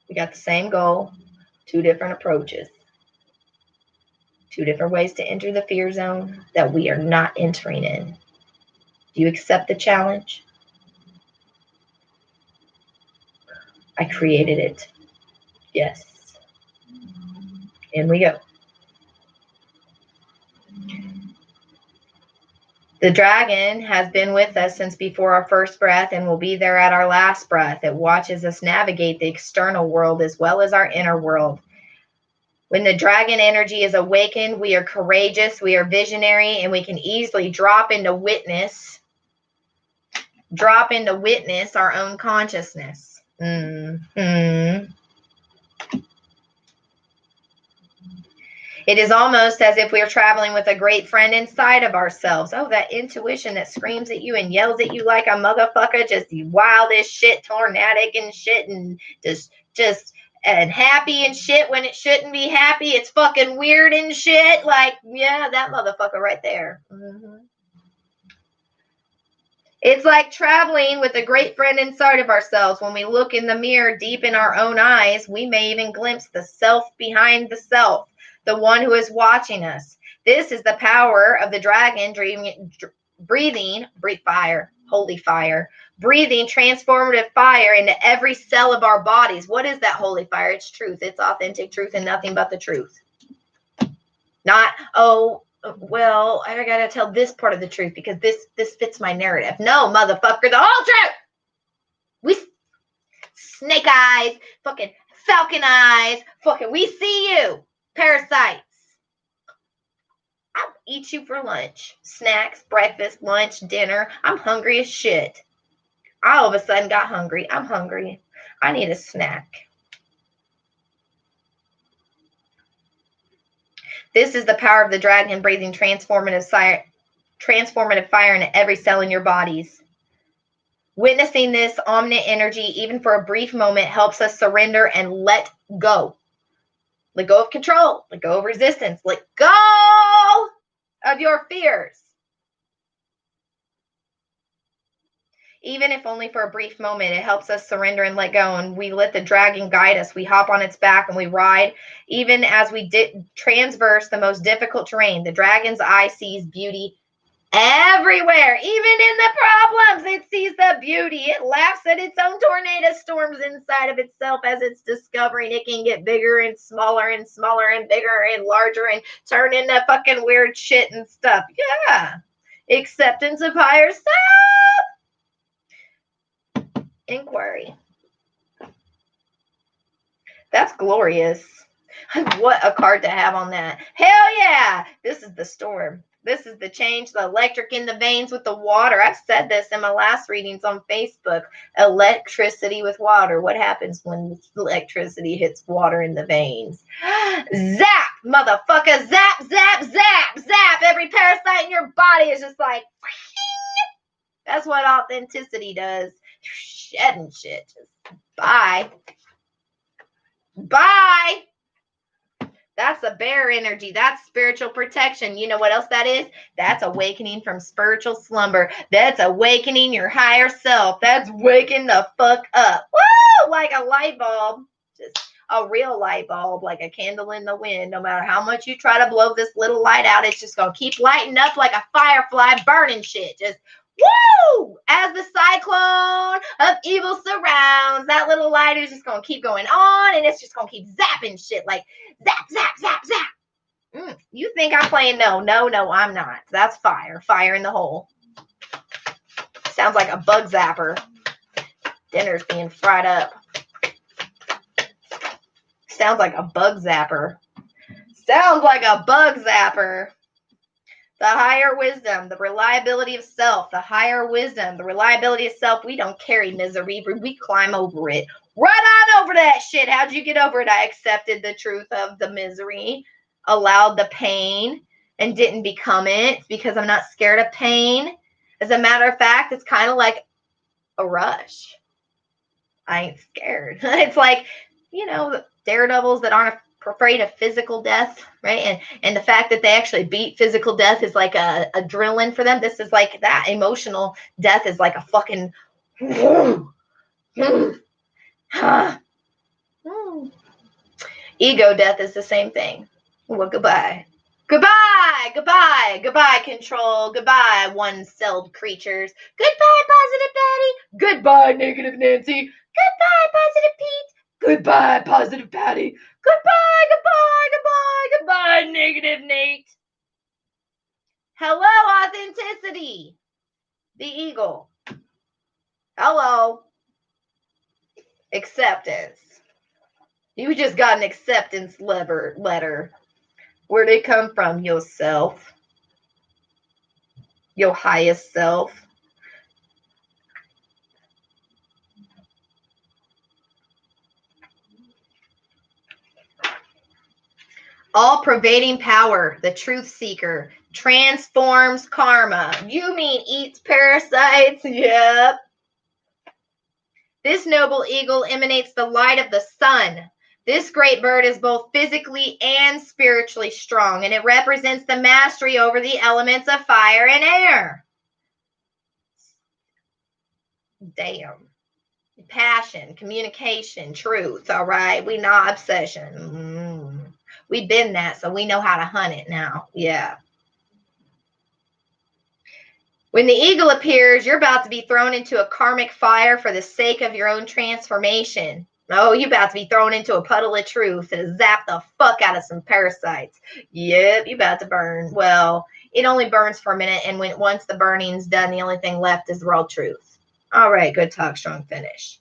We got the same goal, 2 different approaches, 2 different ways to enter the fear zone that we are not entering in. Do you accept the challenge? I created it. Yes. In we go. The dragon has been with us since before our first breath and will be there at our last breath. It watches us navigate the external world as well as our inner world. When the dragon energy is awakened, we are courageous, we are visionary, and we can easily drop into witness our own consciousness. It is almost as if we're traveling with a great friend inside of ourselves. Oh, that intuition that screams at you and yells at you like a motherfucker, just wild as shit, tornadic and shit, and just and happy and shit when it shouldn't be happy. It's fucking weird and shit. Like, yeah, that motherfucker right there. It's like traveling with a great friend inside of ourselves. When we look in the mirror deep in our own eyes, we may even glimpse the self behind the self. The one who is watching us. This is the power of the dragon breathing fire, holy fire, breathing transformative fire into every cell of our bodies. What is that holy fire? It's truth. It's authentic truth and nothing but the truth. Not, oh, well, I gotta tell this part of the truth because this fits my narrative. No, motherfucker, the whole truth. We snake eyes, fucking falcon eyes, fucking we see you. Parasites. I'll eat you for lunch. Snacks, breakfast, lunch, dinner. I'm hungry as shit. I all of a sudden got hungry. I'm hungry. I need a snack. This is the power of the dragon breathing transformative fire into every cell in your bodies. Witnessing this omniscient energy, even for a brief moment, helps us surrender and let go. Let go of control. Let go of resistance. Let go of your fears. Even if only for a brief moment, it helps us surrender and let go. And we let the dragon guide us. We hop on its back and we ride. Even as we transverse the most difficult terrain, the dragon's eye sees beauty everywhere, even in the problems. It sees the beauty. It laughs at its own tornado storms inside of itself as it's discovering it can get bigger and smaller and bigger and larger and turn into fucking weird shit and stuff. Yeah. Acceptance of higher self. Inquiry. That's glorious. What a card to have on that. Hell yeah. This is the storm. This is the change, the electric in the veins with the water. I've said this in my last readings on Facebook. Electricity with water. What happens when electricity hits water in the veins? Zap, motherfucker. Zap, zap, zap, zap. Every parasite in your body is just like, That's what authenticity does. Shedding shit. Just bye. Bye. That's a bear energy. That's spiritual protection. You know what else that is? That's awakening from spiritual slumber. That's awakening your higher self. That's waking the fuck up. Woo! Like a light bulb. Just a real light bulb, like a candle in the wind. No matter how much you try to blow this little light out, it's just going to keep lighting up like a firefly burning shit. Just woo! As the cyclone of evil surrounds, that little light is just going to keep going on, and it's just going to keep zapping shit like zap, zap, zap, zap. You think I'm playing? No, I'm not. That's fire. Fire in the hole. Sounds like a bug zapper. Dinner's being fried up. Sounds like a bug zapper. Sounds like a bug zapper. The higher wisdom, the reliability of self, the higher wisdom, the reliability of self. We don't carry misery. We climb over it. Right on over that shit. How'd you get over it? I accepted the truth of the misery, allowed the pain, and didn't become it because I'm not scared of pain. As a matter of fact, it's kind of like a rush. I ain't scared. It's like, daredevils that aren't afraid of physical death, right? And the fact that they actually beat physical death is like a adrenaline for them. This is like that. Emotional death is like a fucking ego death is the same thing. Well, goodbye. Goodbye, control. Goodbye, one-celled creatures. Goodbye, positive Patty. Goodbye, negative Nancy. Goodbye, positive Pete. Goodbye, positive Patty. Goodbye, negative Nate. Hello, authenticity. The eagle. Hello. Acceptance. You just got an acceptance letter. Where'd it come from? Yourself. Your highest self. All-pervading power, the truth seeker, transforms karma. You mean eats parasites? Yep. This noble eagle emanates the light of the sun. This great bird is both physically and spiritually strong, and it represents the mastery over the elements of fire and air. Damn. Passion, communication, truth, all right? We not obsession. We've been that, so we know how to hunt it now. Yeah. When the eagle appears, you're about to be thrown into a karmic fire for the sake of your own transformation. Oh, you're about to be thrown into a puddle of truth and zap the fuck out of some parasites. Yep, you're about to burn. Well, it only burns for a minute, and once the burning's done, the only thing left is raw truth. All right, good talk, strong finish.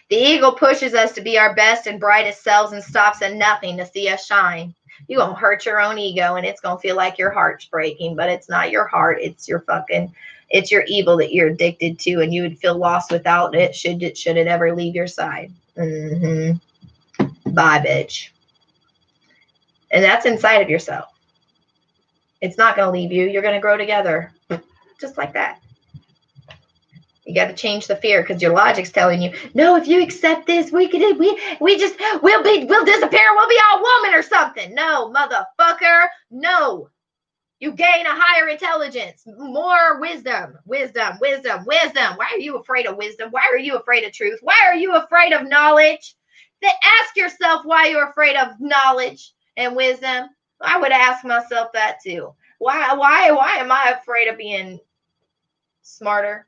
The eagle pushes us to be our best and brightest selves and stops at nothing to see us shine. You're going to hurt your own ego, and it's going to feel like your heart's breaking, but it's not your heart. It's your evil that you're addicted to, and you would feel lost without it should it ever leave your side. Bye, bitch. And that's inside of yourself. It's not going to leave you. You're going to grow together. Just like that. You got to change the fear because your logic's telling you, no, if you accept this, we'll disappear. We'll be all woman or something. No, motherfucker. No. You gain a higher intelligence, more wisdom. Why are you afraid of wisdom? Why are you afraid of truth? Why are you afraid of knowledge? Then ask yourself why you're afraid of knowledge and wisdom. I would ask myself that too. Why am I afraid of being smarter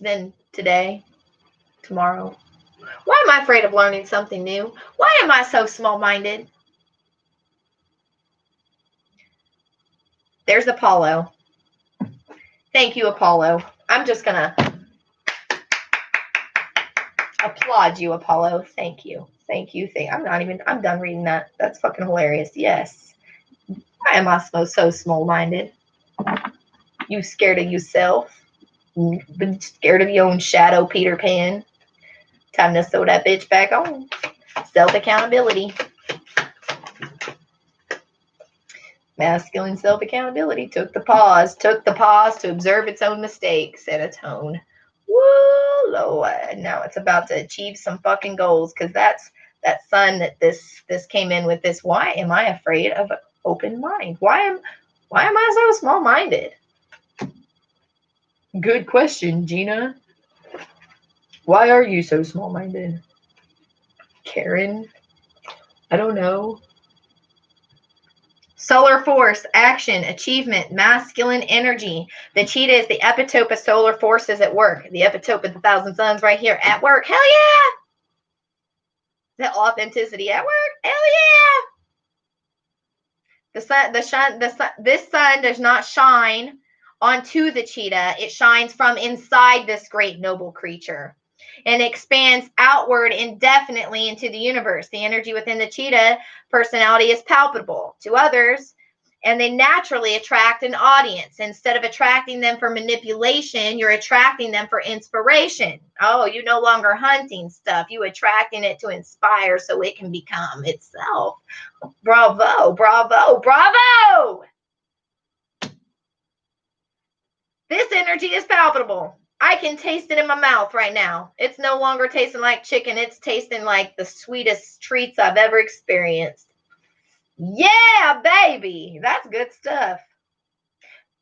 than today, tomorrow? Why am I afraid of learning something new? Why am I so small-minded? There's Apollo. Thank you, Apollo. I'm just going to applaud you, Apollo. Thank you. I'm done reading that. That's fucking hilarious. Yes. Why am I so small-minded? You scared of yourself? Been scared of your own shadow, Peter Pan? Time to throw that bitch back on. Self-accountability. Masculine self-accountability took the pause to observe its own mistakes, set a tone. Woo, Lord. Now it's about to achieve some fucking goals, because that's that sun that this came in with this. Why am I afraid of an open mind? Why am I so small-minded? Good question, Gina. Why are you so small-minded? Karen? I don't know. Solar force, action, achievement, masculine energy. The cheetah is the epitope of solar forces at work. The epitope of the thousand suns right here at work. Hell yeah! The authenticity at work. Hell yeah! This sun does not shine onto the cheetah. It shines from inside this great noble creature and expands outward indefinitely into the universe. The energy within the cheetah personality is palpable to others, and they naturally attract an audience. Instead of attracting them for manipulation, you're attracting them for inspiration. Oh, you're no longer hunting stuff. You're attracting it to inspire so it can become itself. Bravo, bravo, bravo! This energy is palpable. I can taste it in my mouth right now. It's no longer tasting like chicken. It's tasting like the sweetest treats I've ever experienced. Yeah, baby. That's good stuff.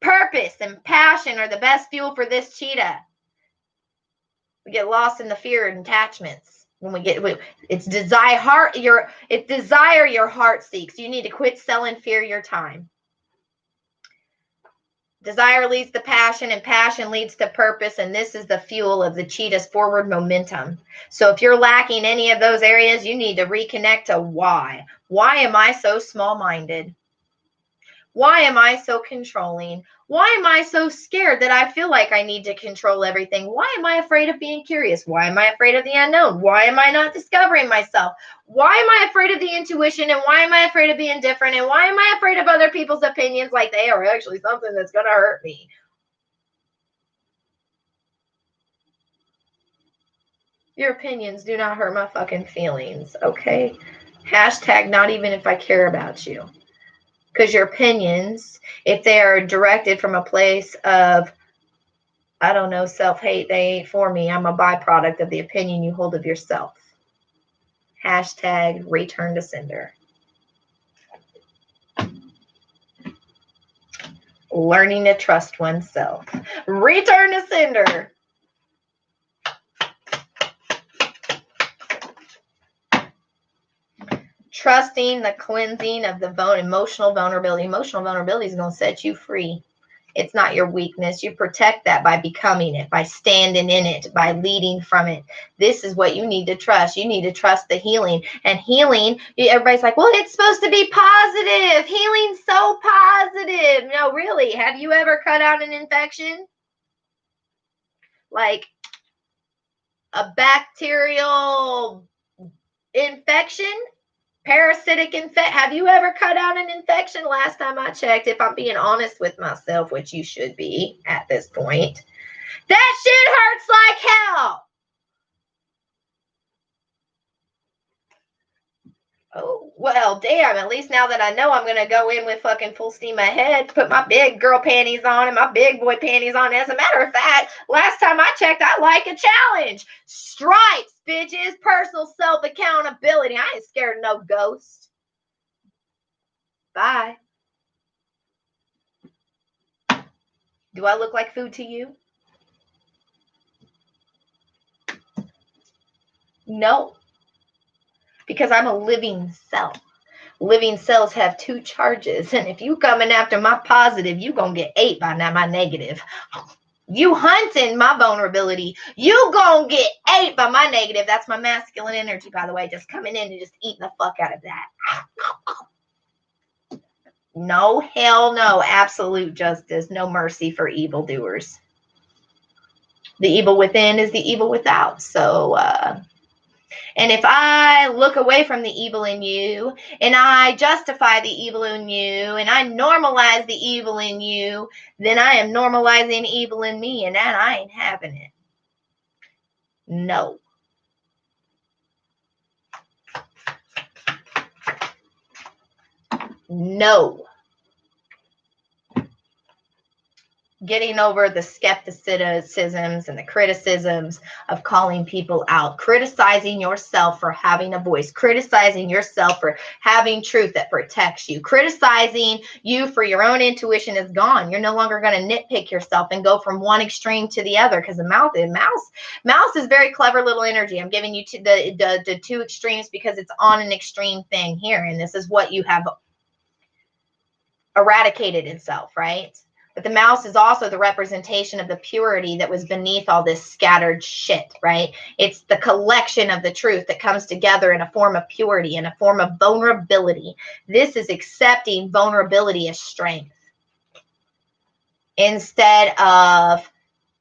Purpose and passion are the best fuel for this cheetah. We get lost in the fear and attachments. It's desire your heart seeks. You need to quit selling fear your time. Desire leads to passion, and passion leads to purpose, and this is the fuel of the cheetah's forward momentum. So if you're lacking any of those areas, you need to reconnect to why. Why am I so small-minded? Why am I so controlling? Why am I so scared that I feel like I need to control everything? Why am I afraid of being curious? Why am I afraid of the unknown? Why am I not discovering myself? Why am I afraid of the intuition? And why am I afraid of being different? And why am I afraid of other people's opinions like they are actually something that's going to hurt me? Your opinions do not hurt my fucking feelings, okay? Hashtag not even if I care about you. Because your opinions, if they are directed from a place of, I don't know, self-hate, they ain't for me. I'm a byproduct of the opinion you hold of yourself. Hashtag return to sender. Learning to trust oneself. Return to sender. Trusting the cleansing of the emotional vulnerability. Emotional vulnerability is going to set you free. It's not your weakness. You protect that by becoming it, by standing in it, by leading from it. This is what you need to trust. You need to trust the healing. And healing, everybody's like, well, it's supposed to be positive. Healing's so positive. No, really. Have you ever cut out an infection? Like a bacterial infection? Parasitic infection. Have you ever cut out an infection? Last time I checked, if I'm being honest with myself, which you should be at this point, that shit hurts like hell. Oh, well, damn. At least now that I know, I'm going to go in with fucking full steam ahead, put my big girl panties on and my big boy panties on. As a matter of fact, last time I checked, I like a challenge. Stripes, bitches, personal self-accountability. I ain't scared of no ghost. Bye. Do I look like food to you? No. Because I'm a living cell. Living cells have two charges. And if you coming after my positive, you going to get ate by my negative. You hunting my vulnerability, you going to get ate by my negative. That's my masculine energy, by the way, just coming in and just eating the fuck out of that. No, hell no. Absolute justice. No mercy for evildoers. The evil within is the evil without. So, and if I look away from the evil in you, and I justify the evil in you, and I normalize the evil in you, then I am normalizing evil in me, and that I ain't having it. No. No. getting over the skepticisms and the criticisms of calling people out, criticizing yourself for having a voice, criticizing yourself for having truth that protects you, criticizing you for your own intuition is gone. You're no longer going to nitpick yourself and go from one extreme to the other, because the mouse is very clever little energy. I'm giving you the two extremes because it's on an extreme thing here, and this is what you have eradicated itself, right? But the mouse is also the representation of the purity that was beneath all this scattered shit, right? It's the collection of the truth that comes together in a form of purity, in a form of vulnerability. This is accepting vulnerability as strength instead of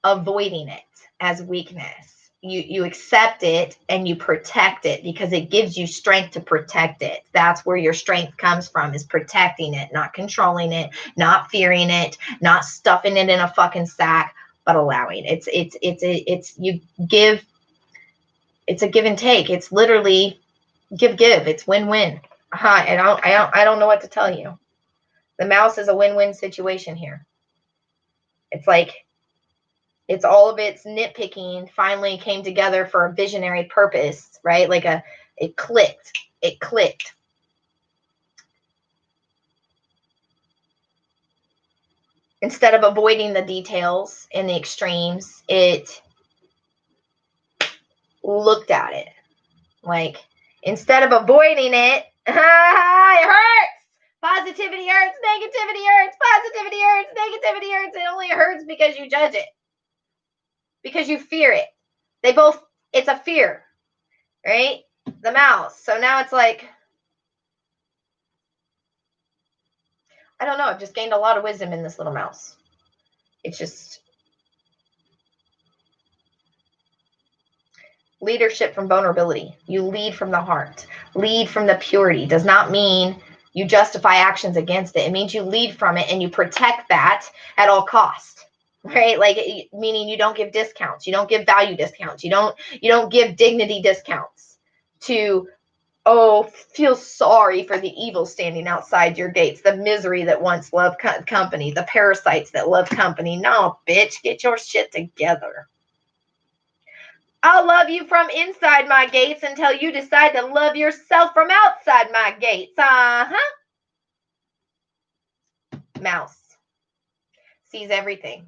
avoiding it as weakness. You accept it and you protect it because it gives you strength to protect it. That's where your strength comes from, is protecting it, not controlling it, not fearing it, not stuffing it in a fucking sack, but allowing. It's a give and take. It's literally give. It's win-win. I don't know what to tell you. The mouse is a win-win situation here. It's like, it's all of its nitpicking finally came together for a visionary purpose, right? Like it clicked. It clicked. Instead of avoiding the details and the extremes, it looked at it. Like, instead of avoiding it, it hurts. Positivity hurts. Negativity hurts. Positivity hurts. Negativity hurts. It only hurts because you judge it. Because you fear it. It's a fear, right? The mouse. So now it's like, I don't know. I've just gained a lot of wisdom in this little mouse. It's just leadership from vulnerability. You lead from the heart. Lead from the purity. Does not mean you justify actions against it. It means you lead from it and you protect that at all costs. Right? Like, meaning you don't give discounts. You don't give value discounts. You don't give dignity discounts to, feel sorry for the evil standing outside your gates, the misery that once loved company, the parasites that love company. No, bitch, get your shit together. I'll love you from inside my gates until you decide to love yourself from outside my gates. Mouse sees everything.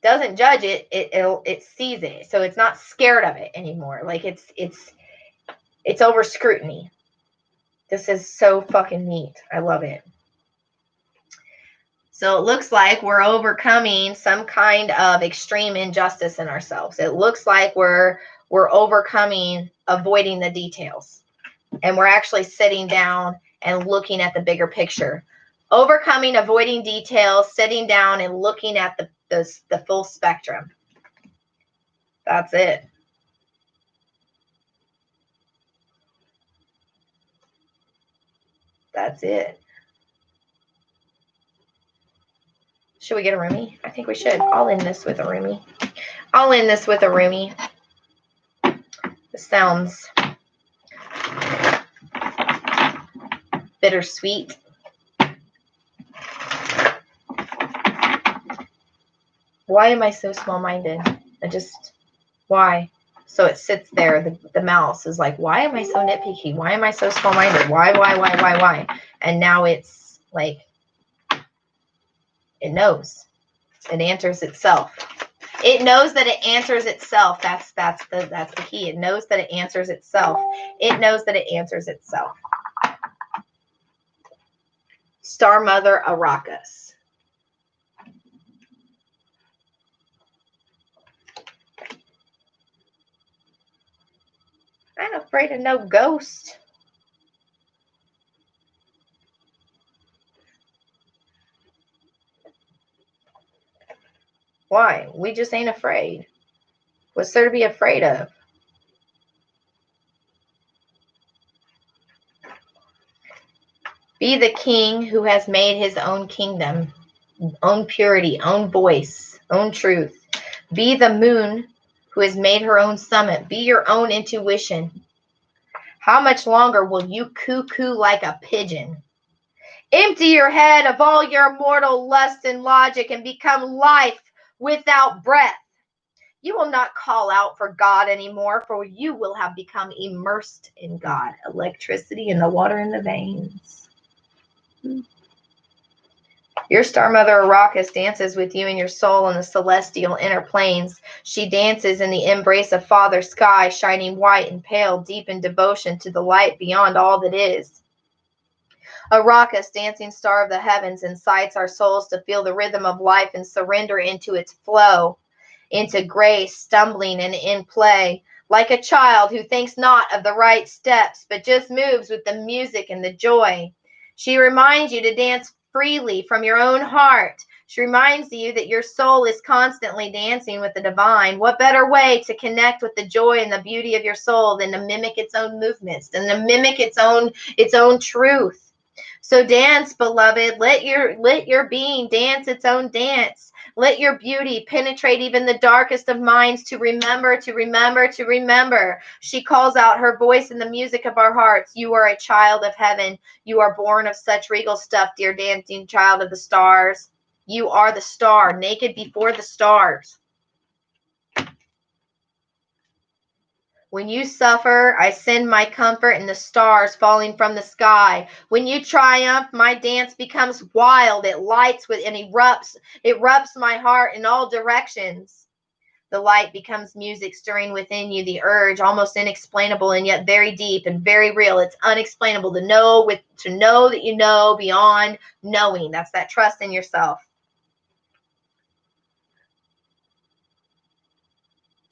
Doesn't judge it, it sees it. So it's not scared of it anymore. Like, it's over scrutiny. This is so fucking neat. I love it. So it looks like we're overcoming some kind of extreme injustice in ourselves. It looks like we're overcoming avoiding the details. And we're actually sitting down and looking at the bigger picture. Overcoming avoiding details, sitting down and looking at the full spectrum. That's it. That's it. Should we get a roomie? I think we should. I'll end this with a roomie. This sounds bittersweet. Why am I so small-minded? Why? So it sits there. The mouse is like, why am I so nitpicky? Why am I so small-minded? Why? And now it's like, it knows. It answers itself. It knows that it answers itself. That's the key. It knows that it answers itself. It knows that it answers itself. Star Mother Arrakis. I'm afraid of no ghost. Why? We just ain't afraid. What's there to be afraid of? Be the king who has made his own kingdom, own purity, own voice, own truth. Be the moon who has made her own summit. Be your own intuition. How much longer will you cuckoo like a pigeon Empty your head of all your mortal lust and logic and become life without breath. You will not call out for God anymore, for you will have become immersed in God. Electricity in the water in the veins. Your star mother Arrakis dances with you in your soul in the celestial inner planes. She dances in the embrace of Father Sky, shining white and pale, deep in devotion to the light beyond all that is. Arrakis, dancing star of the heavens, incites our souls to feel the rhythm of life and surrender into its flow, into grace, stumbling and in play, like a child who thinks not of the right steps, but just moves with the music and the joy. She reminds you to dance freely from your own heart. She reminds you that your soul is constantly dancing with the divine. What better way to connect with the joy and the beauty of your soul than to mimic its own movements, than to mimic its own truth? So dance, beloved. Let your being dance its own dance. Let your beauty penetrate even the darkest of minds to remember, to remember, to remember. She calls out her voice in the music of our hearts. You are a child of heaven. You are born of such regal stuff, dear dancing child of the stars. You are the star, naked before the stars. When you suffer, I send my comfort in the stars falling from the sky. When you triumph, my dance becomes wild. It lights with and erupts my heart in all directions. The light becomes music stirring within you, the urge, almost inexplainable and yet very deep and very real. It's unexplainable to know that you know beyond knowing. That's that trust in yourself.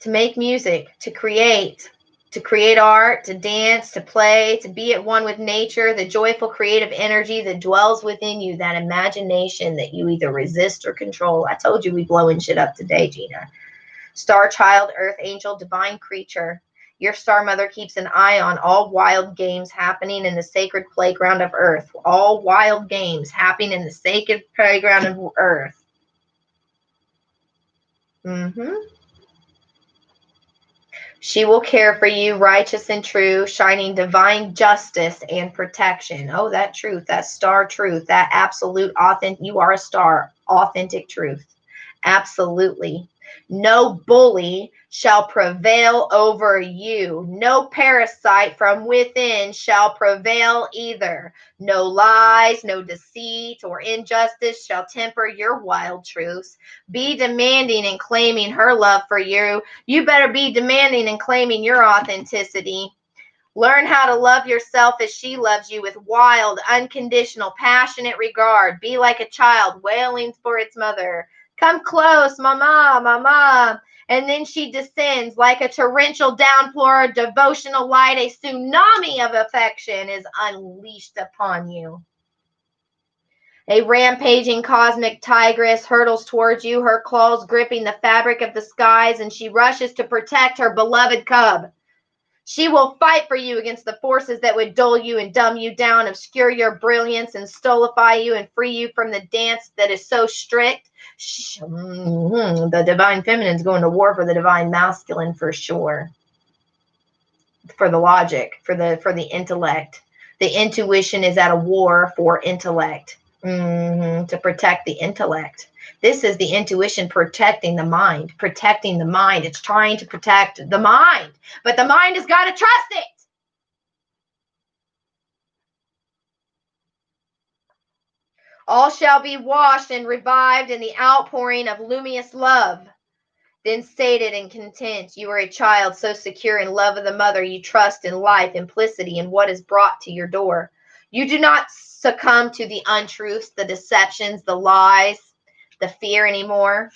To make music, to create art, to dance, to play, to be at one with nature, the joyful creative energy that dwells within you, that imagination that you either resist or control. I told you we blowing shit up today, Gina. Star child, earth angel, divine creature. Your star mother keeps an eye on all wild games happening in the sacred playground of earth. All wild games happening in the sacred playground of earth. She will care for you, righteous and true, shining divine justice and protection. Oh, that truth, that star truth, that absolute authentic, you are a star, authentic truth. Absolutely. No bully shall prevail over you. No parasite from within shall prevail either. No lies, no deceit or injustice shall temper your wild truths. Be demanding and claiming her love for you. You better be demanding and claiming your authenticity. Learn how to love yourself as she loves you with wild, unconditional, passionate regard. Be like a child wailing for its mother. Come close, mama, mama. And then she descends like a torrential downpour of devotional light. A tsunami of affection is unleashed upon you. A rampaging cosmic tigress hurtles towards you, her claws gripping the fabric of the skies, and she rushes to protect her beloved cub. She will fight for you against the forces that would dull you and dumb you down, obscure your brilliance, and stultify you and free you from the dance that is so strict. The divine feminine is going to war for the divine masculine for sure. For the logic, for the intellect. The intuition is at a war for intellect. To protect the intellect. This is the intuition protecting the mind. Protecting the mind. It's trying to protect the mind. But the mind has got to trust it. All shall be washed and revived in the outpouring of luminous love. Then sated and content, you are a child so secure in love of the mother, you trust in life, implicity in what is brought to your door. You do not succumb to the untruths, the deceptions, the lies, the fear anymore.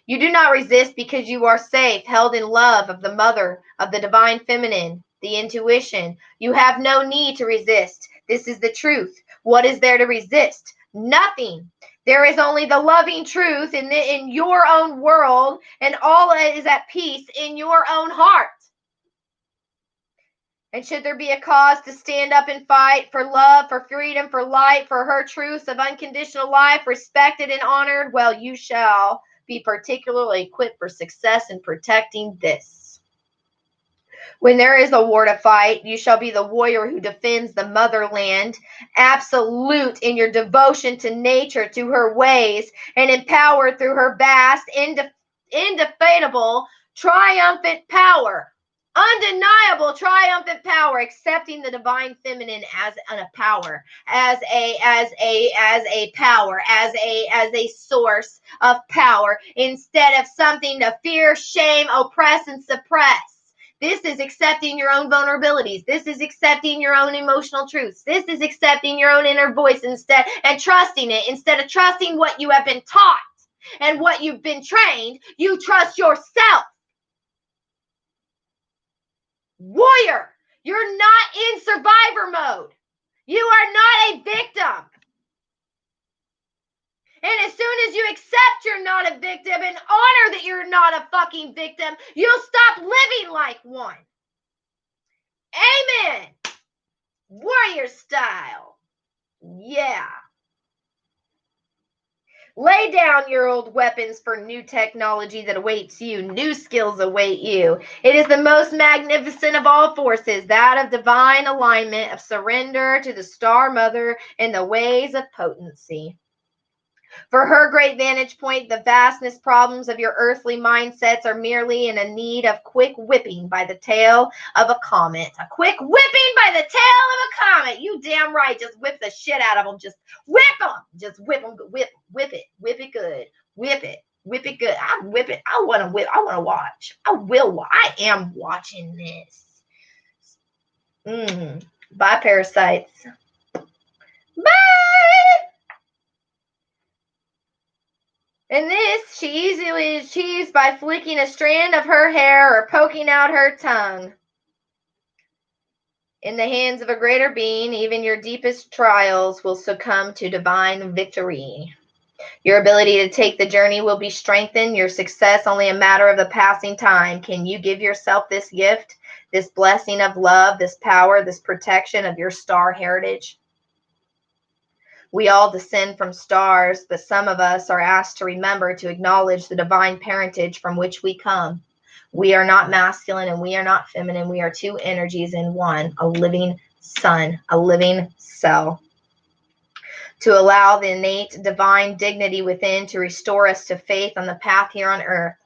You do not resist because you are safe, held in love of the mother, of the divine feminine, the intuition. You have no need to resist. This is the truth. What is there to resist? Nothing. There is only the loving truth in your own world, and all is at peace in your own heart. And should there be a cause to stand up and fight for love, for freedom, for light, for her truths of unconditional life, respected and honored, well, you shall be particularly equipped for success in protecting this. When there is a war to fight, you shall be the warrior who defends the motherland, absolute in your devotion to nature, to her ways, and empowered through her vast, indefatigable, triumphant power. Undeniable, triumphant power, accepting the divine feminine as a power, as a power, as a source of power, instead of something to fear, shame, oppress, and suppress. This is accepting your own vulnerabilities. This is accepting your own emotional truths. This is accepting your own inner voice instead and trusting it instead of trusting what you have been taught and what you've been trained. You trust yourself. Warrior, you're not in survivor mode. You are not a victim. And as soon as you accept you're not a victim and honor that you're not a fucking victim, you'll stop living like one. Amen. Warrior style. Yeah. Lay down your old weapons for new technology that awaits you. New skills await you. It is the most magnificent of all forces, that of divine alignment, of surrender to the Star Mother in the ways of potency. For her great vantage point, the vastness problems of your earthly mindsets are merely in a need of quick whipping by the tail of a comet. A quick whipping by the tail of a comet. You damn right. Just whip the shit out of them. Just whip them. Just whip them. Whip it. Whip it good. Whip it. Whip it good. I whip it. I want to whip. I want to watch. I will watch. I am watching this. Bye, parasites. Bye. And this she easily achieves by flicking a strand of her hair or poking out her tongue. In the hands of a greater being, even your deepest trials will succumb to divine victory. Your ability to take the journey will be strengthened, your success only a matter of the passing time. Can you give yourself this gift, this blessing of love, this power, this protection of your star heritage? We all descend from stars, but some of us are asked to remember to acknowledge the divine parentage from which we come. We are not masculine and we are not feminine. We are two energies in one, a living sun, a living cell. To allow the innate divine dignity within to restore us to faith on the path here on earth.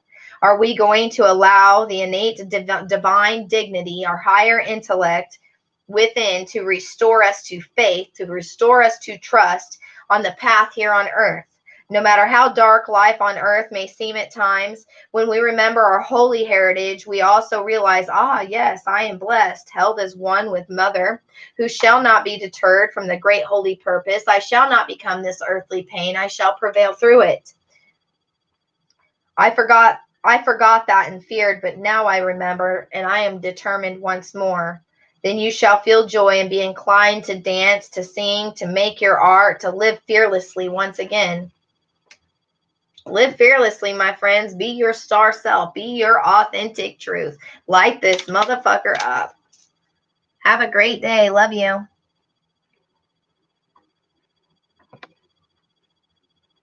Are we going to allow the innate divine dignity, our higher intellect, within to restore us to faith, to restore us to trust on the path here on earth? No matter how dark life on earth may seem at times, when we remember our holy heritage, we also realize, yes, I am blessed, held as one with Mother, who shall not be deterred from the great holy purpose. I shall not become this earthly pain. I shall prevail through it. I forgot that and feared, but now I remember, and I am determined once more. Then you shall feel joy and be inclined to dance, to sing, to make your art, to live fearlessly once again. Live fearlessly, my friends. Be your star self. Be your authentic truth. Light this motherfucker up. Have a great day. Love you.